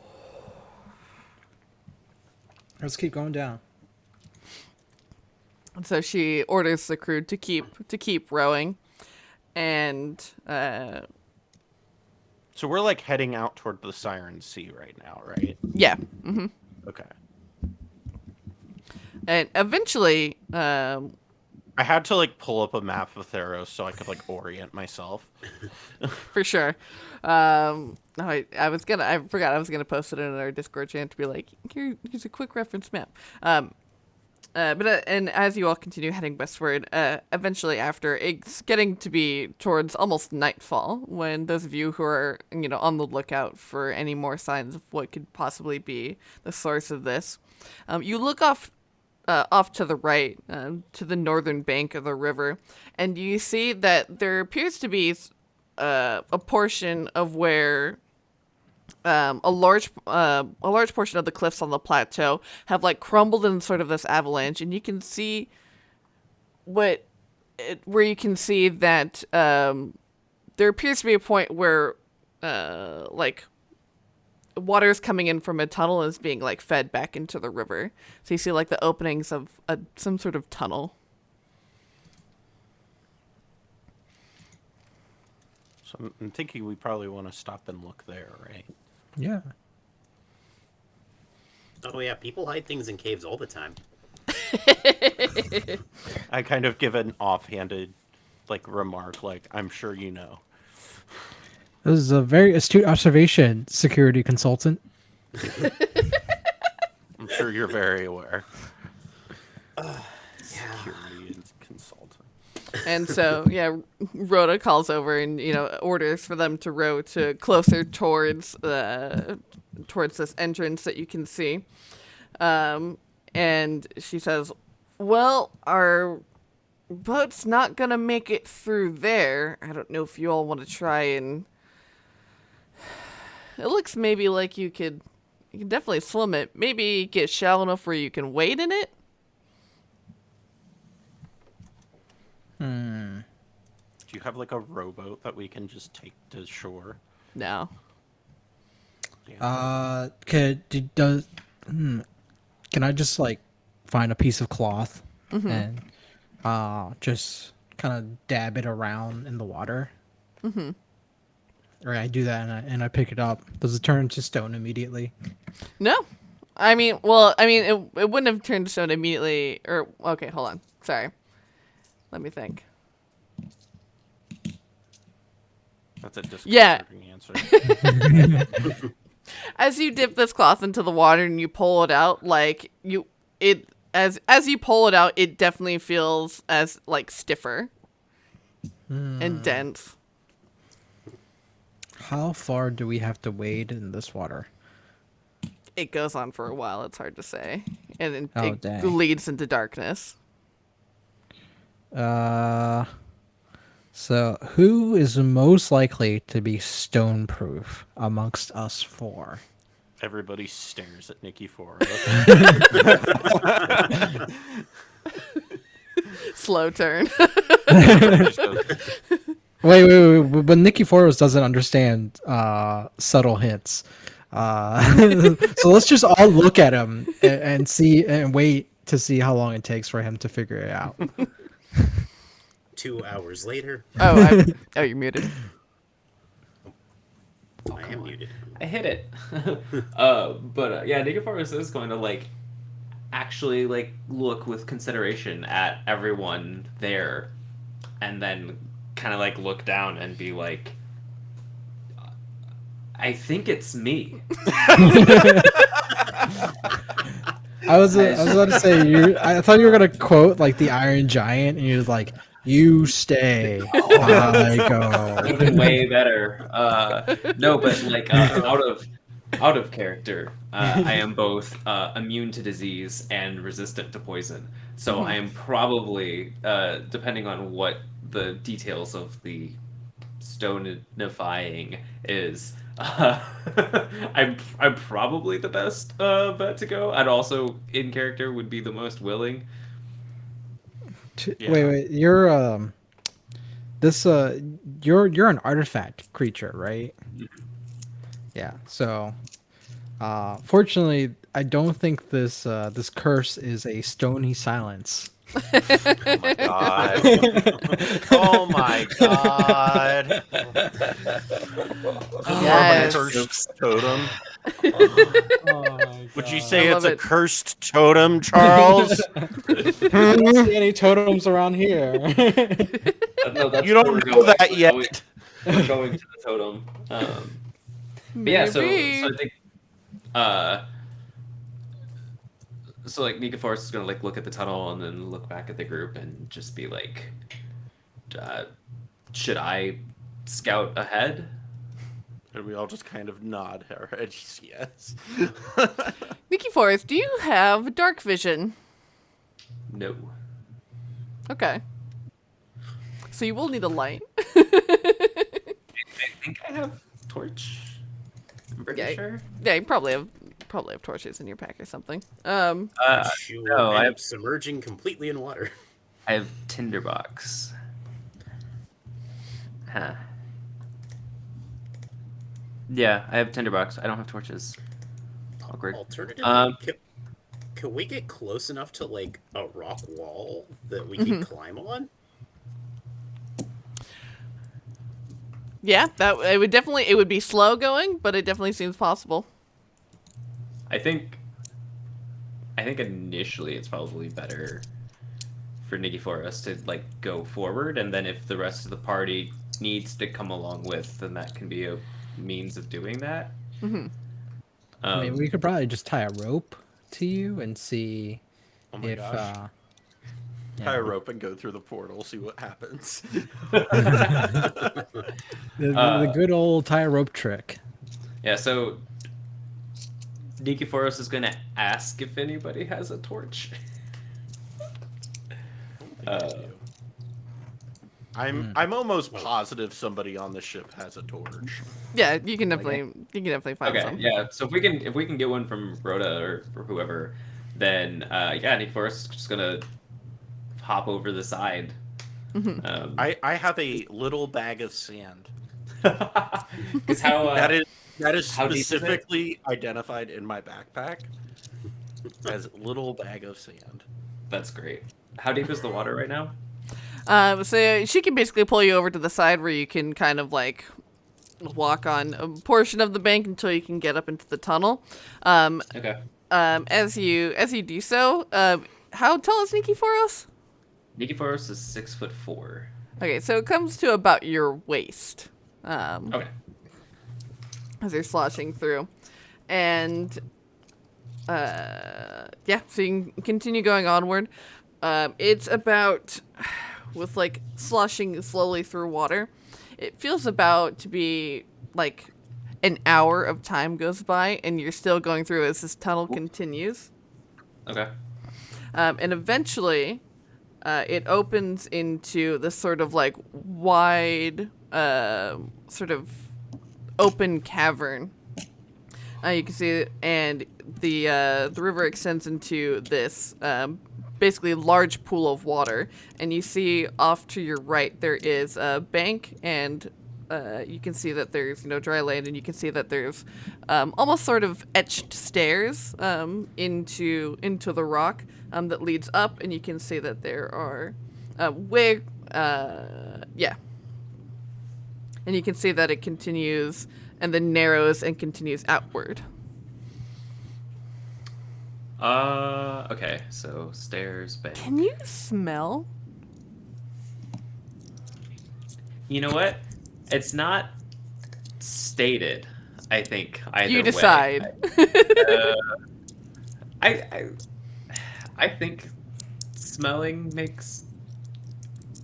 Let's keep going down.
And so she orders the crew to keep rowing, and
so we're like heading out toward the Siren Sea right now, right?
Yeah. Mm-hmm.
Okay.
And eventually,
I had to like pull up a map of Theros so I could like orient myself.
for sure. I forgot I was gonna post it in our Discord channel to be like, here's a quick reference map. And as you all continue heading westward, eventually after it's getting to be towards almost nightfall, when those of you who are on the lookout for any more signs of what could possibly be the source of this, you look off to the right, to the northern bank of the river, and you see that there appears to be a portion of where a large portion of the cliffs on the plateau have like crumbled in sort of this avalanche, and you can see where you can see that there appears to be a point where like water is coming in from a tunnel and is being like fed back into the river. So you see like the openings of some sort of tunnel.
So I'm thinking we probably want to stop and look there, right?
Yeah.
Oh yeah, people hide things in caves all the time.
I kind of give an offhanded like remark, like, I'm sure you know.
This is a very astute observation, security consultant.
I'm sure you're very aware.
Yeah.
Security consultant.
And so, yeah, Rhoda calls over and, orders for them to row to closer towards this entrance that you can see. And she says, Well, our boat's not gonna make it through there. I don't know if you all want to try and... It looks maybe like you can definitely swim it. Maybe get shallow enough where you can wade in it.
Hmm.
Do you have like a rowboat that we can just take to shore?
No.
Yeah.
Can I just like find a piece of cloth and just kind of dab it around in the water? Mm-hmm. Or I do that and I pick it up. Does it turn into stone immediately?
No. it wouldn't have turned to stone immediately. Or, okay, hold on. Sorry. Let me think.
That's a
Yeah.
disconcerting answer.
As you dip this cloth into the water and you pull it out, as you pull it out, it definitely feels as like stiffer and dense.
How far do we have to wade in this water?
It goes on for a while. It's hard to say, and then
Oh,
it
dang.
leads into darkness.
So who is most likely to be stone proof amongst us four?
Everybody stares at Nikki for
Slow turn.
Wait, but Nikki Forrest doesn't understand subtle hints. So let's just all look at him and see and wait to see how long it takes for him to figure it out.
2 hours later,
Oh, you're muted.
I am muted.
I hit it. Yeah, Nicophorus is going to like actually like look with consideration at everyone there, and then kind of like look down and be like, I think it's me.
I was about to say I thought you were gonna quote like the Iron Giant, and you're like, "You stay, I go."
Even way better. No, but like out of character, I am both immune to disease and resistant to poison. So I am probably, depending on what the details of the stonifying is, I'm probably the best bet to go. I'd also in character would be the most willing.
Yeah.
Wait, you're you're an artifact creature, right? Yeah. So, fortunately, I don't think this curse is a stony silence.
Oh my god. Oh my god.
Yes.
Cursed totem.
Oh,
Would you
I
say
love
it's a
it.
cursed totem, Charles?
I don't see any totems around here.
No, that's
You
where
don't
we're
know
going.
that yet.
We're going to the totem. But yeah, so I think, so like Nika Forest is gonna like look at the tunnel and then look back at the group and just be like, should I scout ahead?
And we all just kind of nod our heads, yes.
Nikki Forrest, do you have dark vision?
No.
Okay. So you will need a light.
I think I have torch. I'm pretty sure.
Yeah, you probably have torches in your pack or something.
You
no,
end
I
up
have
submerging completely in water.
I have tinderbox. Huh. Yeah, I have tinderbox. I don't have torches. Awkward.
Alternatively, can we get close enough to like a rock wall that we can climb on?
Yeah, it would be slow going, but it definitely seems possible.
I think initially it's probably better for Nikki for us to like go forward, and then if the rest of the party needs to come along with, then that can be a means of doing that.
I mean, we could probably just tie a rope to you and see
Oh my
if
gosh. Tie a rope and go through the portal, see what happens.
the good old tie a rope trick.
Yeah, so Nikiforos is gonna ask if anybody has a torch.
I'm almost positive somebody on the ship has a torch.
Yeah, you can definitely find
Okay,
some.
yeah. So if we can get one from Rhoda or whoever, then yeah, Nick Forrest is just gonna hop over the side.
I have a little bag of sand.
Because how
That is
how deep is it?
specifically identified in my backpack as little bag of sand.
That's great. How deep is the water right now?
So she can basically pull you over to the side where you can kind of like walk on a portion of the bank until you can get up into the tunnel.
Okay.
As you do so, how tall is Nikiforos?
Nikiforos is 6'4".
Okay, so it comes to about your waist.
Okay.
As you're sloshing through, and yeah, so you can continue going onward. It's about, with like sloshing slowly through water, it feels about to be like an hour of time goes by, and you're still going through as this tunnel continues.
Okay.
And eventually, it opens into this sort of like wide, sort of open cavern. You can see it, and the river extends into this basically large pool of water, and you see off to your right there is a bank, and you can see that there's dry land, and you can see that there's almost sort of etched stairs into the rock that leads up, and you can see that there are and you can see that it continues and then narrows and continues outward.
Okay, so stairs, bank.
Can you smell?
You know what? It's not stated, I think, either
You
way.
decide.
I think smelling makes...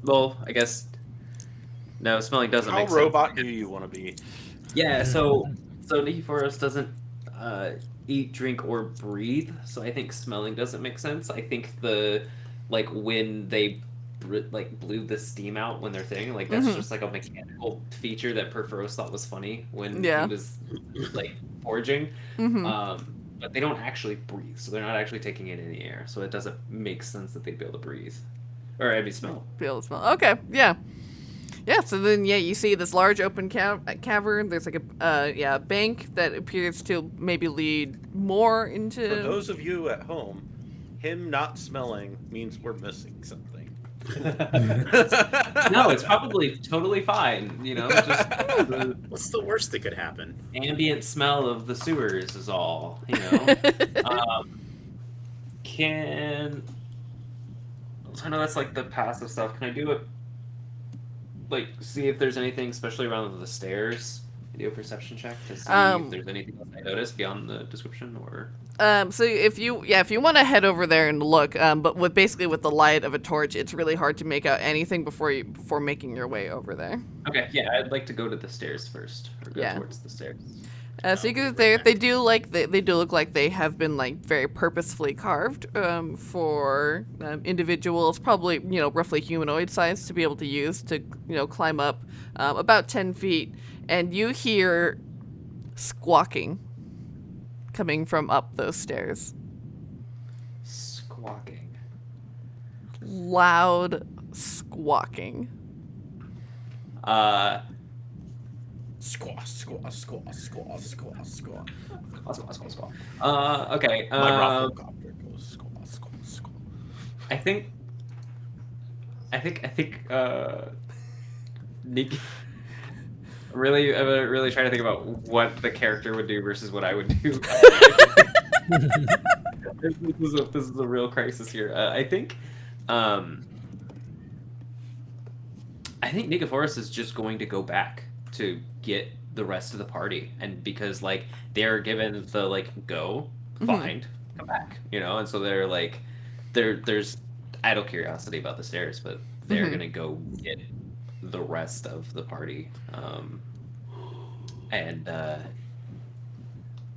Well, I guess... No, smelling doesn't
How
make
robot
sense.
do you want to be?
Yeah, so Nikiforos doesn't eat, drink, or breathe, so I think smelling doesn't make sense. I think when they blew the steam out when they're thing, like that's just like a mechanical feature that Perforos thought was funny when he was like forging. But they don't actually breathe, so they're not actually taking in any air, so it doesn't make sense that they'd be able to breathe. Or maybe smell.
Be able to smell. Okay, yeah. Yeah, so then, you see this large open cavern. There's like a bank that appears to maybe lead more into...
For those of you at home, him not smelling means we're missing something.
No, it's probably totally fine, just
What's the worst that could happen?
ambient smell of the sewers is all, I know that's like the passive stuff. Can I do it? Like, see if there's anything, especially around the stairs. Do a perception check to see if there's anything else I noticed beyond the description, or.
So if you want to head over there and look, but with the light of a torch, it's really hard to make out anything before making your way over there.
Okay, yeah, I'd like to go to the stairs first, or go towards the stairs.
So you go there. They do look like they have been like very purposefully carved for individuals, probably roughly humanoid size, to be able to use to climb up about 10 feet, and you hear squawking coming from up those stairs.
Squawking.
Loud squawking.
Squaw, squaw, squaw, squaw, squaw, squaw.
Okay.
My Rafflecopter goes squaw, squaw, squaw.
I think. Nick. I'm really trying to think about what the character would do versus what I would do. This is a real crisis here. I think Nikiforos is just going to go back to get the rest of the party, and because like they're given the go, find, come back, and so they're like there's idle curiosity about the stairs, but they're gonna go get the rest of the party, and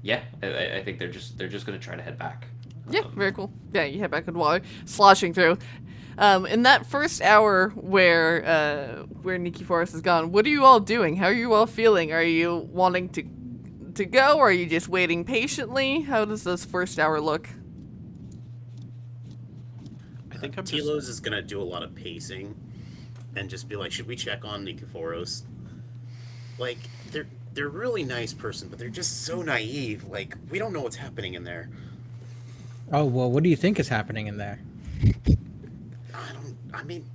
yeah, I think they're just gonna try to head back.
Yeah, very cool. Yeah, you head back in the water, sloshing through. In that first hour where Nikiforos is gone, what are you all doing? How are you all feeling? Are you wanting to go, or are you just waiting patiently? How does this first hour look?
I think I'm just.
Telos is gonna do a lot of pacing, and just be like, "Should we check on Nikiforos? Like, they're a really nice person, but they're just so naive. Like, we don't know what's happening in there.
Oh well, what do you think is happening in there?
I mean,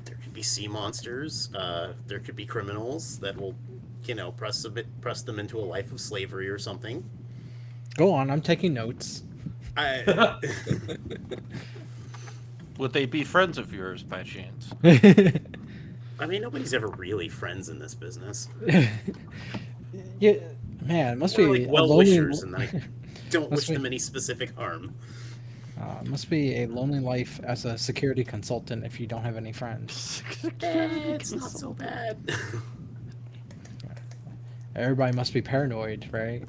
there could be sea monsters. There could be criminals that will, press them into a life of slavery or something.
Go on, I'm taking notes.
I,
Would they be friends of yours by chance?
I mean, nobody's ever really friends in this business.
Yeah, man, it must
We're
be
like
a
well-wishers,
lonely.
and I don't
Must
wish
be-
them any specific harm.
Must be a lonely life as a security consultant if you don't have any friends.
It's not so bad.
Everybody must be paranoid, right?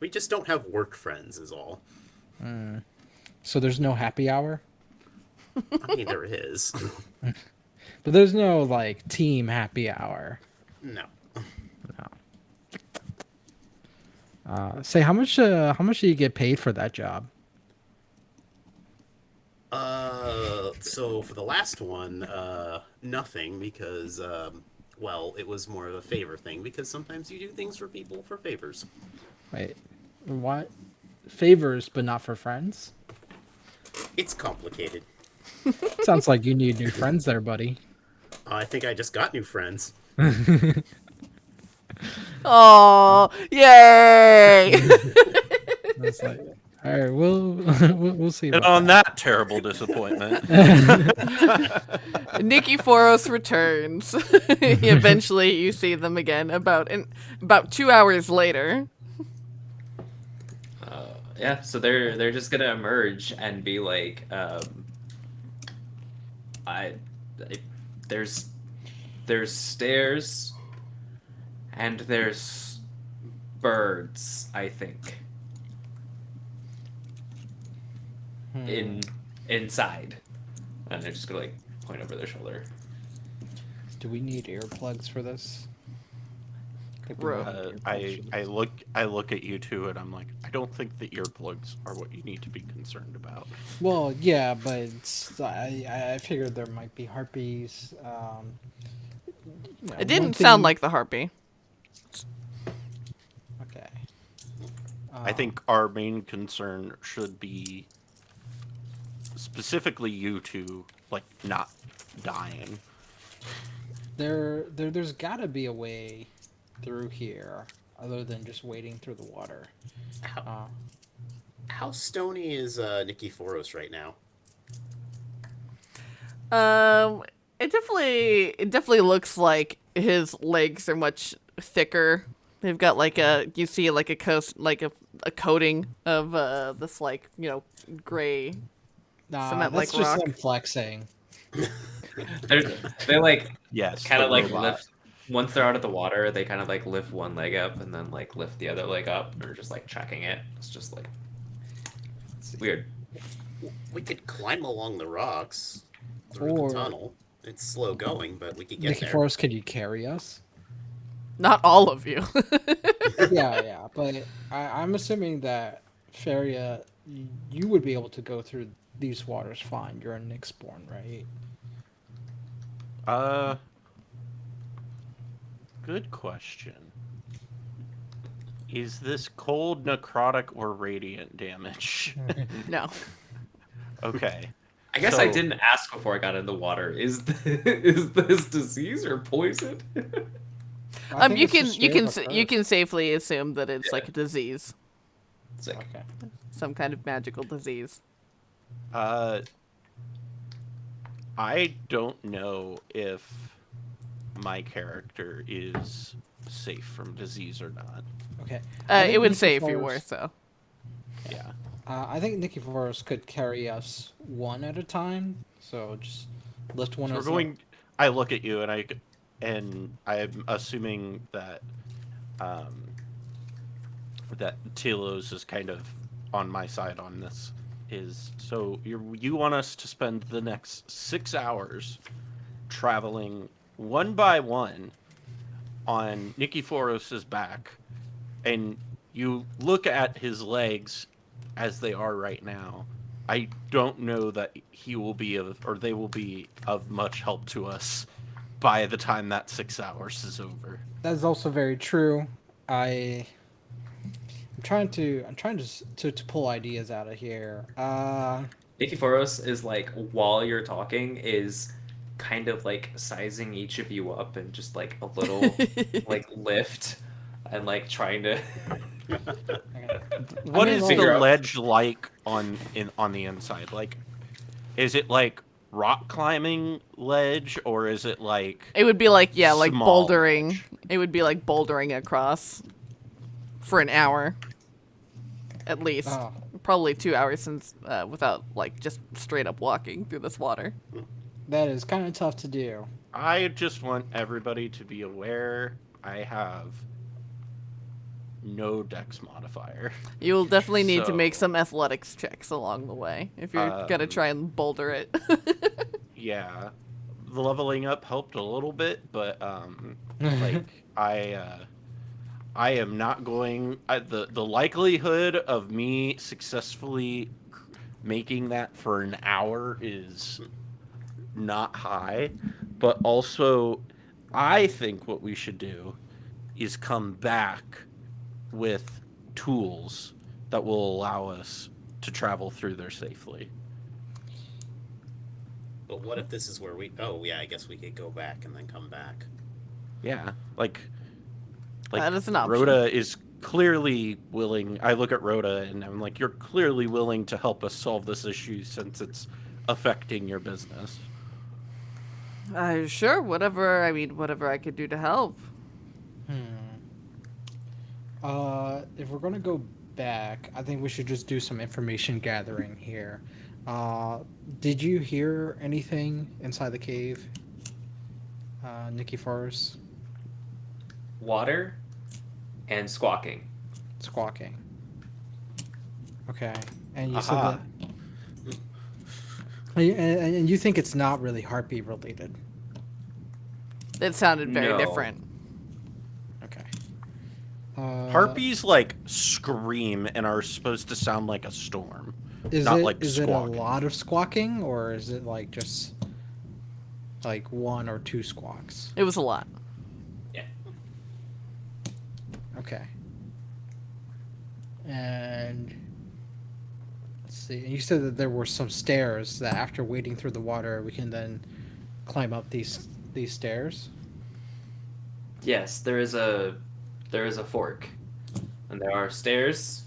We just don't have work friends, is all.
So there's no happy hour,
I mean, there is.
but there's no like team happy hour.
No.
Say how much do you get paid for that job?
So for the last one, nothing, because, well, it was more of a favor thing, because sometimes you do things for people for favors.
Wait, what? Favors, but not for friends?
It's complicated.
Sounds like you need new friends there, buddy.
I think I just got new friends.
Oh, yay!
It's like, all right, we'll see.
And
About
on
that.
that terrible disappointment,
Nikiforos returns. Eventually, you see them again about 2 hours later.
Yeah, so they're just gonna emerge and be like, there's stairs and there's birds, I think. Inside. And they're just gonna like point over their shoulder.
Do we need earplugs for this?
Bro.
I look at you two and I'm like, I don't think the earplugs are what you need to be concerned about.
Well, yeah, but I figured there might be harpies.
It didn't sound like the harpy.
Okay.
I think our main concern should be specifically you two, like, not dying.
There's got to be a way through here other than just wading through the water.
How stony is Nikiforos right now?
It definitely looks like his legs are much thicker. They've got like a coating of this gray cement like
that's just
rock.
them flexing.
They're like
Yes,
kind
the
of like
robot.
lift once they're out of the water. They kind of like lift one leg up and then like lift the other leg up. And they're just like checking it. It's just like it's weird.
We could climb along the rocks through
Or-
the tunnel. It's slow going, but we could get
Nicky
there.
Forrest, could you carry us?
Not all of you.
yeah, but I'm assuming that Feria, you would be able to go through these waters fine. You're a Nyxborn, right?
Good question. Is this cold, necrotic, or radiant damage?
No.
Okay.
I guess I
So-
didn't ask before I got in the water. Is this disease or poison?
I think
You
it's
can
just
you
straight
can
up
you
Earth.
can safely assume that it's
Yeah.
like a disease,
It's like
Okay.
some kind of magical disease.
I don't know if my character is safe from disease or not.
Okay. I think
It would
Nicky
say if you were
Forrest-
so.
Yeah.
I think Nicky Forrest could carry us one at a time. So just lift one
So we're
of
going. I look at you and I'm assuming that that Telos is kind of on my side on this. is, so you want us to spend the next 6 hours traveling one by one on Nikiforos's back, and you look at his legs as they are right now. I don't know that he will be they will be of much help to us by the time that 6 hours is over.
That is also very true. I'm trying to pull ideas out of here.
Nikiforos is like, while you're talking, is kind of like sizing each of you up and just like a little like lift and like trying to
What is
figure
the
out-
ledge like on the inside? Like, is it like rock climbing ledge, or is it like
It would be like, yeah, like
small
bouldering.
ledge?
It would be like bouldering across for an hour, at least.
Oh.
Probably 2 hours since without like just straight up walking through this water.
That is kind of tough to do.
I just want everybody to be aware I have no dex modifier.
You will definitely need to
So-
make some athletics checks along the way if you're gonna try and boulder it.
Yeah, the leveling up helped a little bit, but like I am not going. The likelihood of me successfully making that for an hour is not high, but also I think what we should do is come back with tools that will allow us to travel through there safely.
But what if this is where we? Oh yeah, I guess we could go back and then come back.
Yeah, like
That is an option.
Rhoda is clearly willing. I look at Rhoda and I'm like, you're clearly willing to help us solve this issue since it's affecting your business.
Sure, whatever. I mean, whatever I could do to help.
If we're gonna go back, I think we should just do some information gathering here. Did you hear anything inside the cave, Nikiforos?
water and squawking.
Squawking. Okay, and you
Aha.
said that. And you think it's not really heartbeat related?
It sounded very
No.
different.
Okay.
Harpies like scream and are supposed to sound like a storm.
Is
not
it
like
is it a
squawking.
lot of squawking, or is it like just like one or two squawks?
It was a lot.
Yeah.
Okay. And let's see. And you said that there were some stairs that, after wading through the water, we can then climb up these stairs.
Yes, there is a fork, and there are stairs,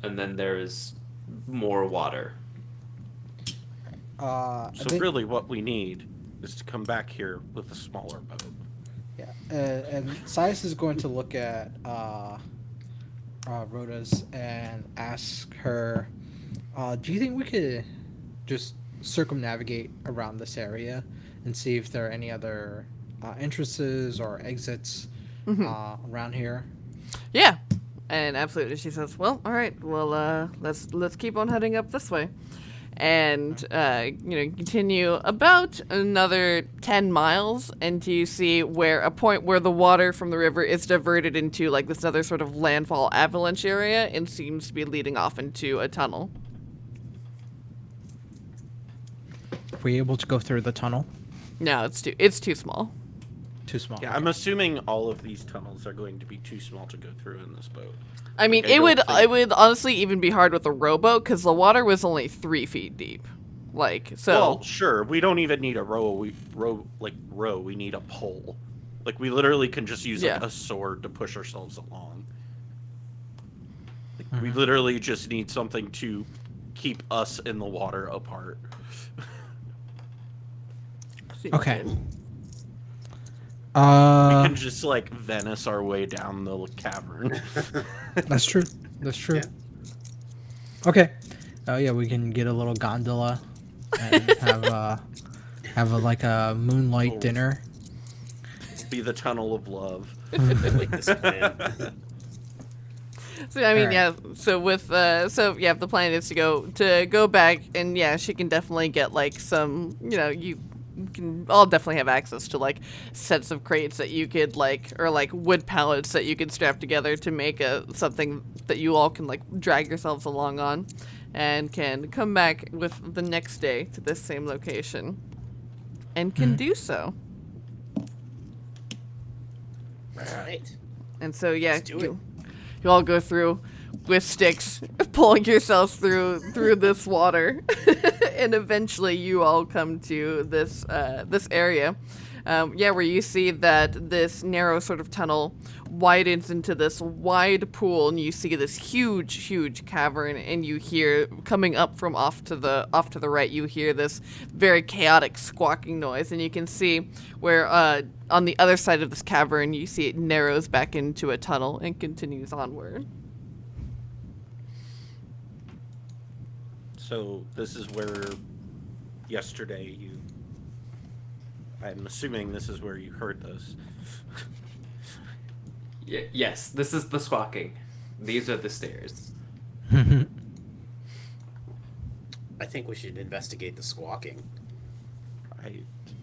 and then there is more water.
I
So
think-
really what we need is to come back here with a smaller boat.
Yeah, and Sias is going to look at Rhoda's and ask her, do you think we could just circumnavigate around this area and see if there are any other entrances or exits around here?
Yeah, and absolutely, she says, "Well, all right. Well, let's keep on heading up this way." And continue about another 10 miles until you see a point where the water from the river is diverted into like this other sort of landfall avalanche area and seems to be leading off into a tunnel.
Are we able to go through the tunnel?
No, it's too small.
Too small.
Yeah, I'm assuming all of these tunnels are going to be too small to go through in this boat.
I mean,
Like, I
it
don't
would
think-
it would honestly even be hard with a rowboat because the water was only 3 feet deep. Like so.
Well, sure, we don't even need a row. We need a pole. Like we literally can just use like
Yeah.
a sword to push ourselves along. Like, we literally just need something to keep us in the water apart.
Okay.
We can just like Venice our way down the cavern.
That's true. That's true. Okay. Oh yeah, we can get a little gondola and have a moonlight
Oh.
dinner.
Be the tunnel of love.
I like this plan.
So I mean,
Alright.
yeah. So with the plan is to go back, and yeah, she can definitely get like some. You can all definitely have access to like sets of crates that you could like, or like wood pallets that you could strap together to make something that you all can like drag yourselves along on, and can come back with the next day to this same location, and can do so.
All right.
And so yeah,
Let's do it.
you all go through with sticks, pulling yourselves through this water, and eventually you all come to this area, where you see that this narrow sort of tunnel widens into this wide pool, and you see this huge cavern, and you hear coming up from off to the right, you hear this very chaotic squawking noise, and you can see where on the other side of this cavern you see it narrows back into a tunnel and continues onward.
So this is where yesterday I'm assuming this is where you heard this.
Yes, this is the squawking. These are the stairs.
I think we should investigate the squawking.
I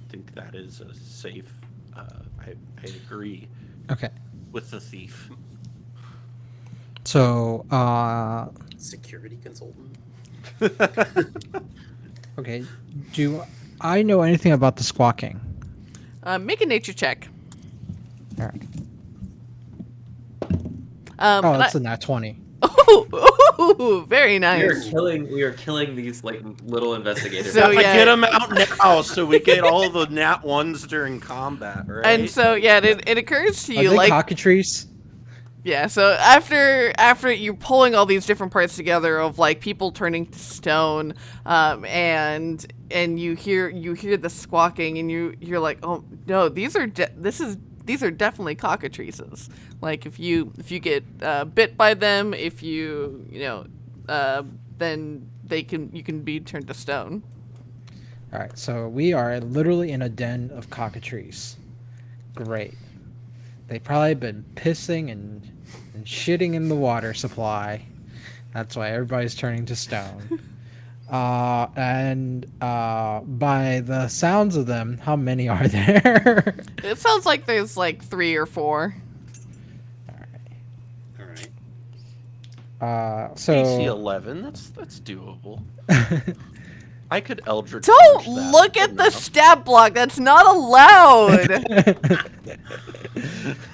think that is a safe. I agree
Okay.
with the thief.
So,
Security consultant.
okay. Do I know anything about the squawking?
Make a nature check.
All right.
Oh,
That's a nat 20.
Ooh, very nice.
We are killing these like little investigators.
So,
Gotta
yeah.
get them out now, so we get all the nat ones during combat, right?
And so yeah, it occurs to
Are
you
they
like
cockatrice?
yeah. So after you're pulling all these different parts together of like people turning to stone, and you hear the squawking, and you're like, oh no, these are definitely cockatrices. Like if you get bit by them, then you can be turned to stone.
All right. So we are literally in a den of cockatrice. Great. They've probably been pissing and shitting in the water supply. That's why everybody's turning to stone. And by the sounds of them, how many are there?
It sounds like there's like 3 or 4.
All right.
So
AC 11. That's doable. I could Eldritch.
Don't
Punch that
look at the
enough.
stat block. That's not allowed.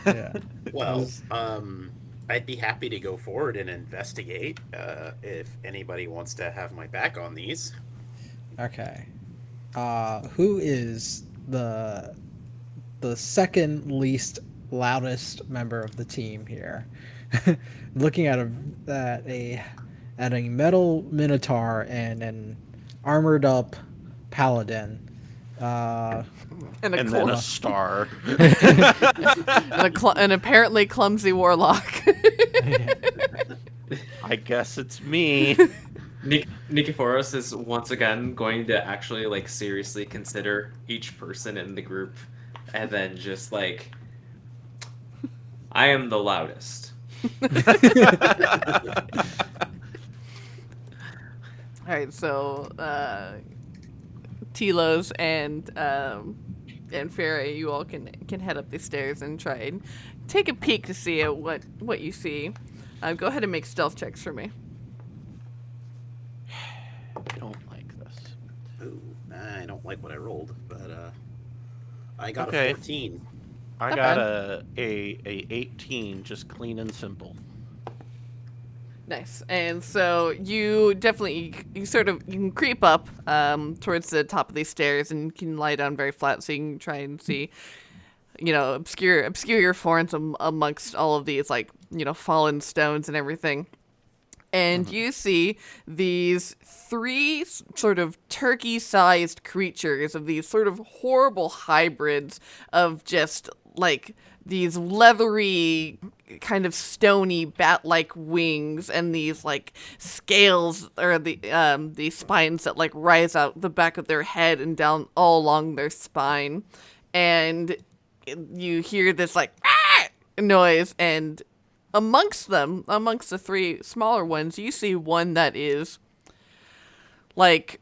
yeah.
Well, I'd be happy to go forward and investigate if anybody wants to have my back on these.
Okay. Who is the second least loudest member of the team here? Looking at a metal minotaur and an armored up paladin.
And
And then a star.
an apparently clumsy warlock.
I guess it's me.
Nikiforos is once again going to actually like seriously consider each person in the group, and then just like, I am the loudest.
All right, so Telos and Farah, you all can head up the stairs and try and take a peek to see at what you see. Go ahead and make stealth checks for me.
I don't like this.
Ooh, I don't like what I rolled, but I got
Okay.
a 14.
I
Not
got
bad.
a 18, just clean and simple.
Nice. And so you definitely you can creep up towards the top of these stairs, and you can lie down very flat so you can try and see, obscure your forms amongst all of these like fallen stones and everything. And you see these 3 sort of turkey-sized creatures of these sort of horrible hybrids of just like these leathery, kind of stony bat-like wings, and these like scales, or the spines that like rise out the back of their head and down all along their spine. And you hear this like noise, and amongst the three smaller ones, you see one that is like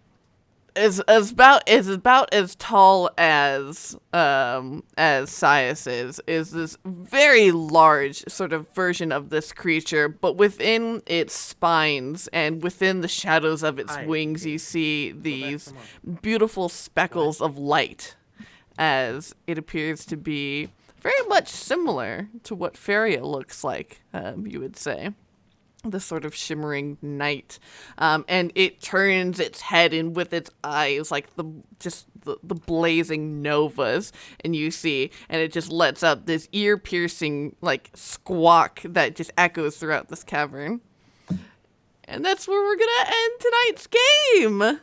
is about as tall as Sias is this very large sort of version of this creature, but within its spines and within the shadows of its wings you see these beautiful speckles of light, as it appears to be very much similar to what Feria looks like, you would say. The sort of shimmering night, and it turns its head in with its eyes like the blazing novas, and you see, and it just lets out this ear-piercing like squawk that just echoes throughout this cavern. And that's where we're gonna end tonight's game.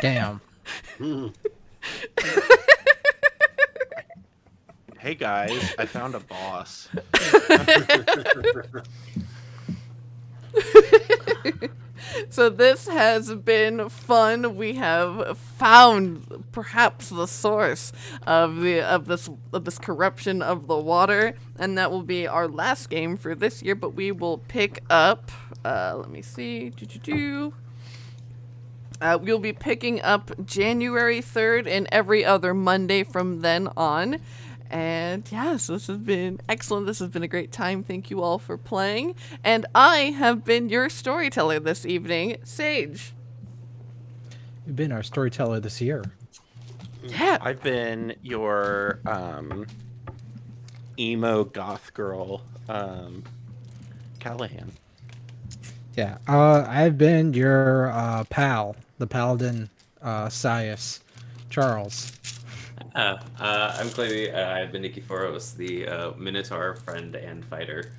Damn.
Hey guys, I found a boss.
So this has been fun. We have found perhaps the source of this corruption of the water, and that will be our last game for this year. But we will pick up. Let me see. We'll be picking up January 3rd and every other Monday from then on. And yes, this has been excellent. This has been a great time. Thank you all for playing. And I have been your storyteller this evening, Sage.
You've been our storyteller this year.
Yeah.
I've been your emo goth girl, Callahan.
Yeah. I've been your pal, the paladin, Sias, Charles.
I'm Claybee. I've been Nikiforos, the Minotaur friend and fighter.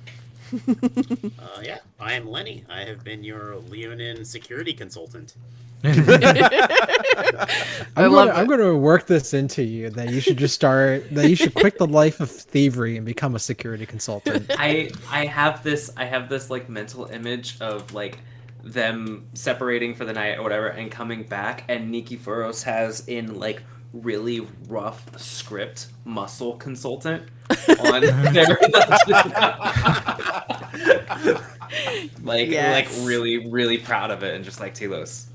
Yeah, I am Lenny. I have been your Leonin security consultant.
I'm going to work this into you that you should quit the life of thievery and become a security consultant.
I have this like mental image of like them separating for the night or whatever and coming back, and Nikiforos has in like really rough script muscle consultant on their like
Yes.
like really proud of it and just like Telos.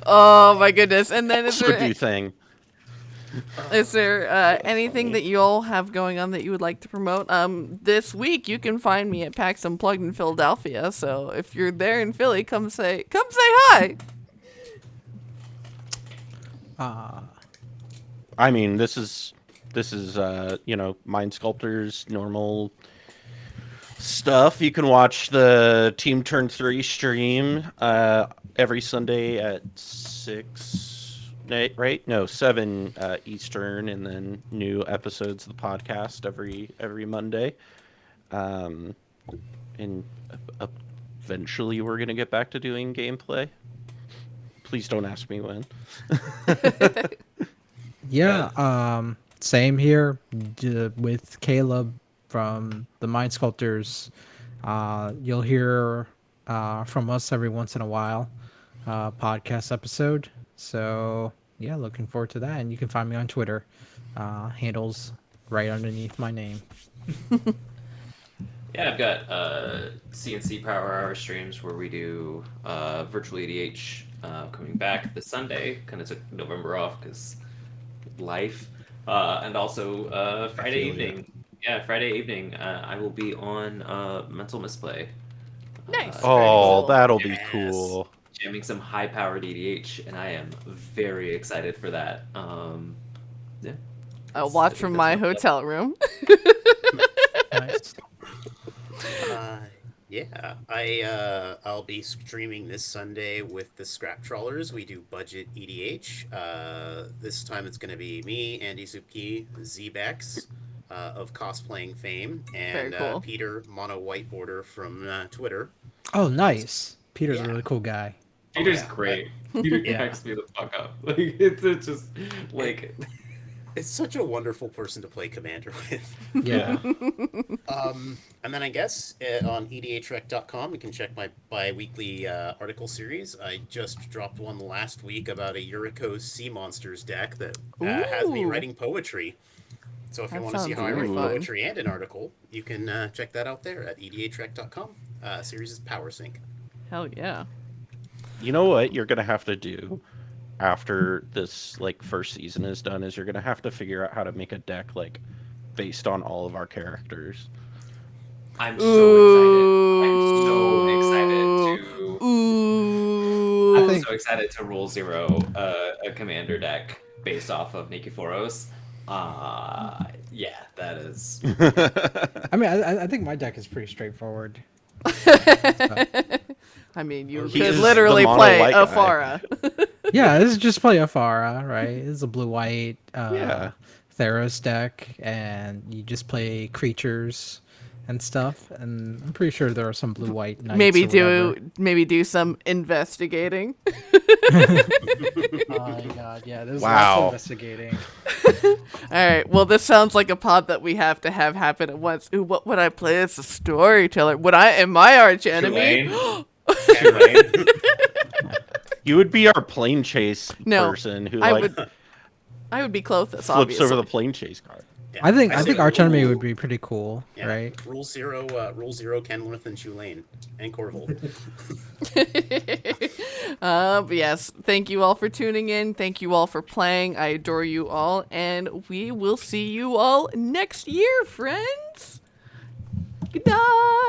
Oh my goodness! And then is
Would
there
do thing.
anything that you all have going on that you would like to promote? This week you can find me at PAX Unplugged in Philadelphia. So if you're there in Philly, come say hi.
I mean, this is Mind Sculptor's normal stuff. You can watch the Team Turn 3 stream every Sunday at 7 Eastern, and then new episodes of the podcast every Monday. And eventually we're going to get back to doing gameplay. Please don't ask me when.
Yeah, same here with Caleb from the Mind Sculptors. You'll hear from us every once in a while, podcast episode. So yeah, looking forward to that. And you can find me on Twitter, handles right underneath my name.
Yeah, I've got CNC Power Hour streams where we do virtual EDH coming back this Sunday. Kind of took November off because life. And also Friday evening. Yeah, Friday evening I will be on Mental Misplay.
Nice.
Oh, that'll be
Yes.
cool.
Jamming some high-powered EDH, and I am very excited for that. Yeah.
I'll watch from my hotel room.
Nice.
Yeah, I'll be streaming this Sunday with the Scrap Trawlers. We do budget EDH. This time it's going to be me, Andy Zupke, Zbex of cosplaying fame, and
Very cool.
Peter Mono Whiteboarder from Twitter.
Oh, nice. Peter's a
Yeah.
really cool guy.
Peter's
yeah.
great. Peter
Yeah.
cracks me the fuck up. Like it's just like
It's such a wonderful person to play commander with.
Yeah.
And then I guess on edhrec.com you can check my bi-weekly article series. I just dropped one last week about a Yuriko's Sea Monsters deck that has me
Ooh.
writing poetry. So if you
That
want to see
sounds
how I write
really fun.
poetry and an article, you can check that out there at edhrec.com. Series is Power Sync.
Hell yeah.
You know what you're gonna have to do after this like first season is done is you're gonna have to figure out how to make a deck like based on all of our characters.
I'm so excited. I'm so excited to.
Ooh.
I'm so excited to roll zero a commander deck based off of Nikiforos. Yeah, that is.
I mean, I think my deck is pretty straightforward.
I mean, you
He
could
is
literally
the mono
play
white guy.
Afara.
Yeah, this is just play Afara, right? This is a blue-white
Yeah.
Theros deck, and you just play creatures and stuff. And I'm pretty sure there are some blue-white knights.
maybe
or whatever.
do some investigating.
Oh my god, yeah, there's lots
Wow.
of investigating.
All right. Well, this sounds like a pod that we have to have happen at once. Ooh, what would I play as a storyteller? Would I am my arch enemy?
Tulane.
You would be our plane chase
No,
person who
I
like
would be Clothis,
flips
obviously.
over the plane chase card.
Yeah.
I think
say
archenemy
rule-
would be pretty cool,
yeah,
right?
Rule zero, Kenworth and Tulane and Corval.
But yes, thank you all for tuning in. Thank you all for playing. I adore you all, and we will see you all next year, friends. Good night.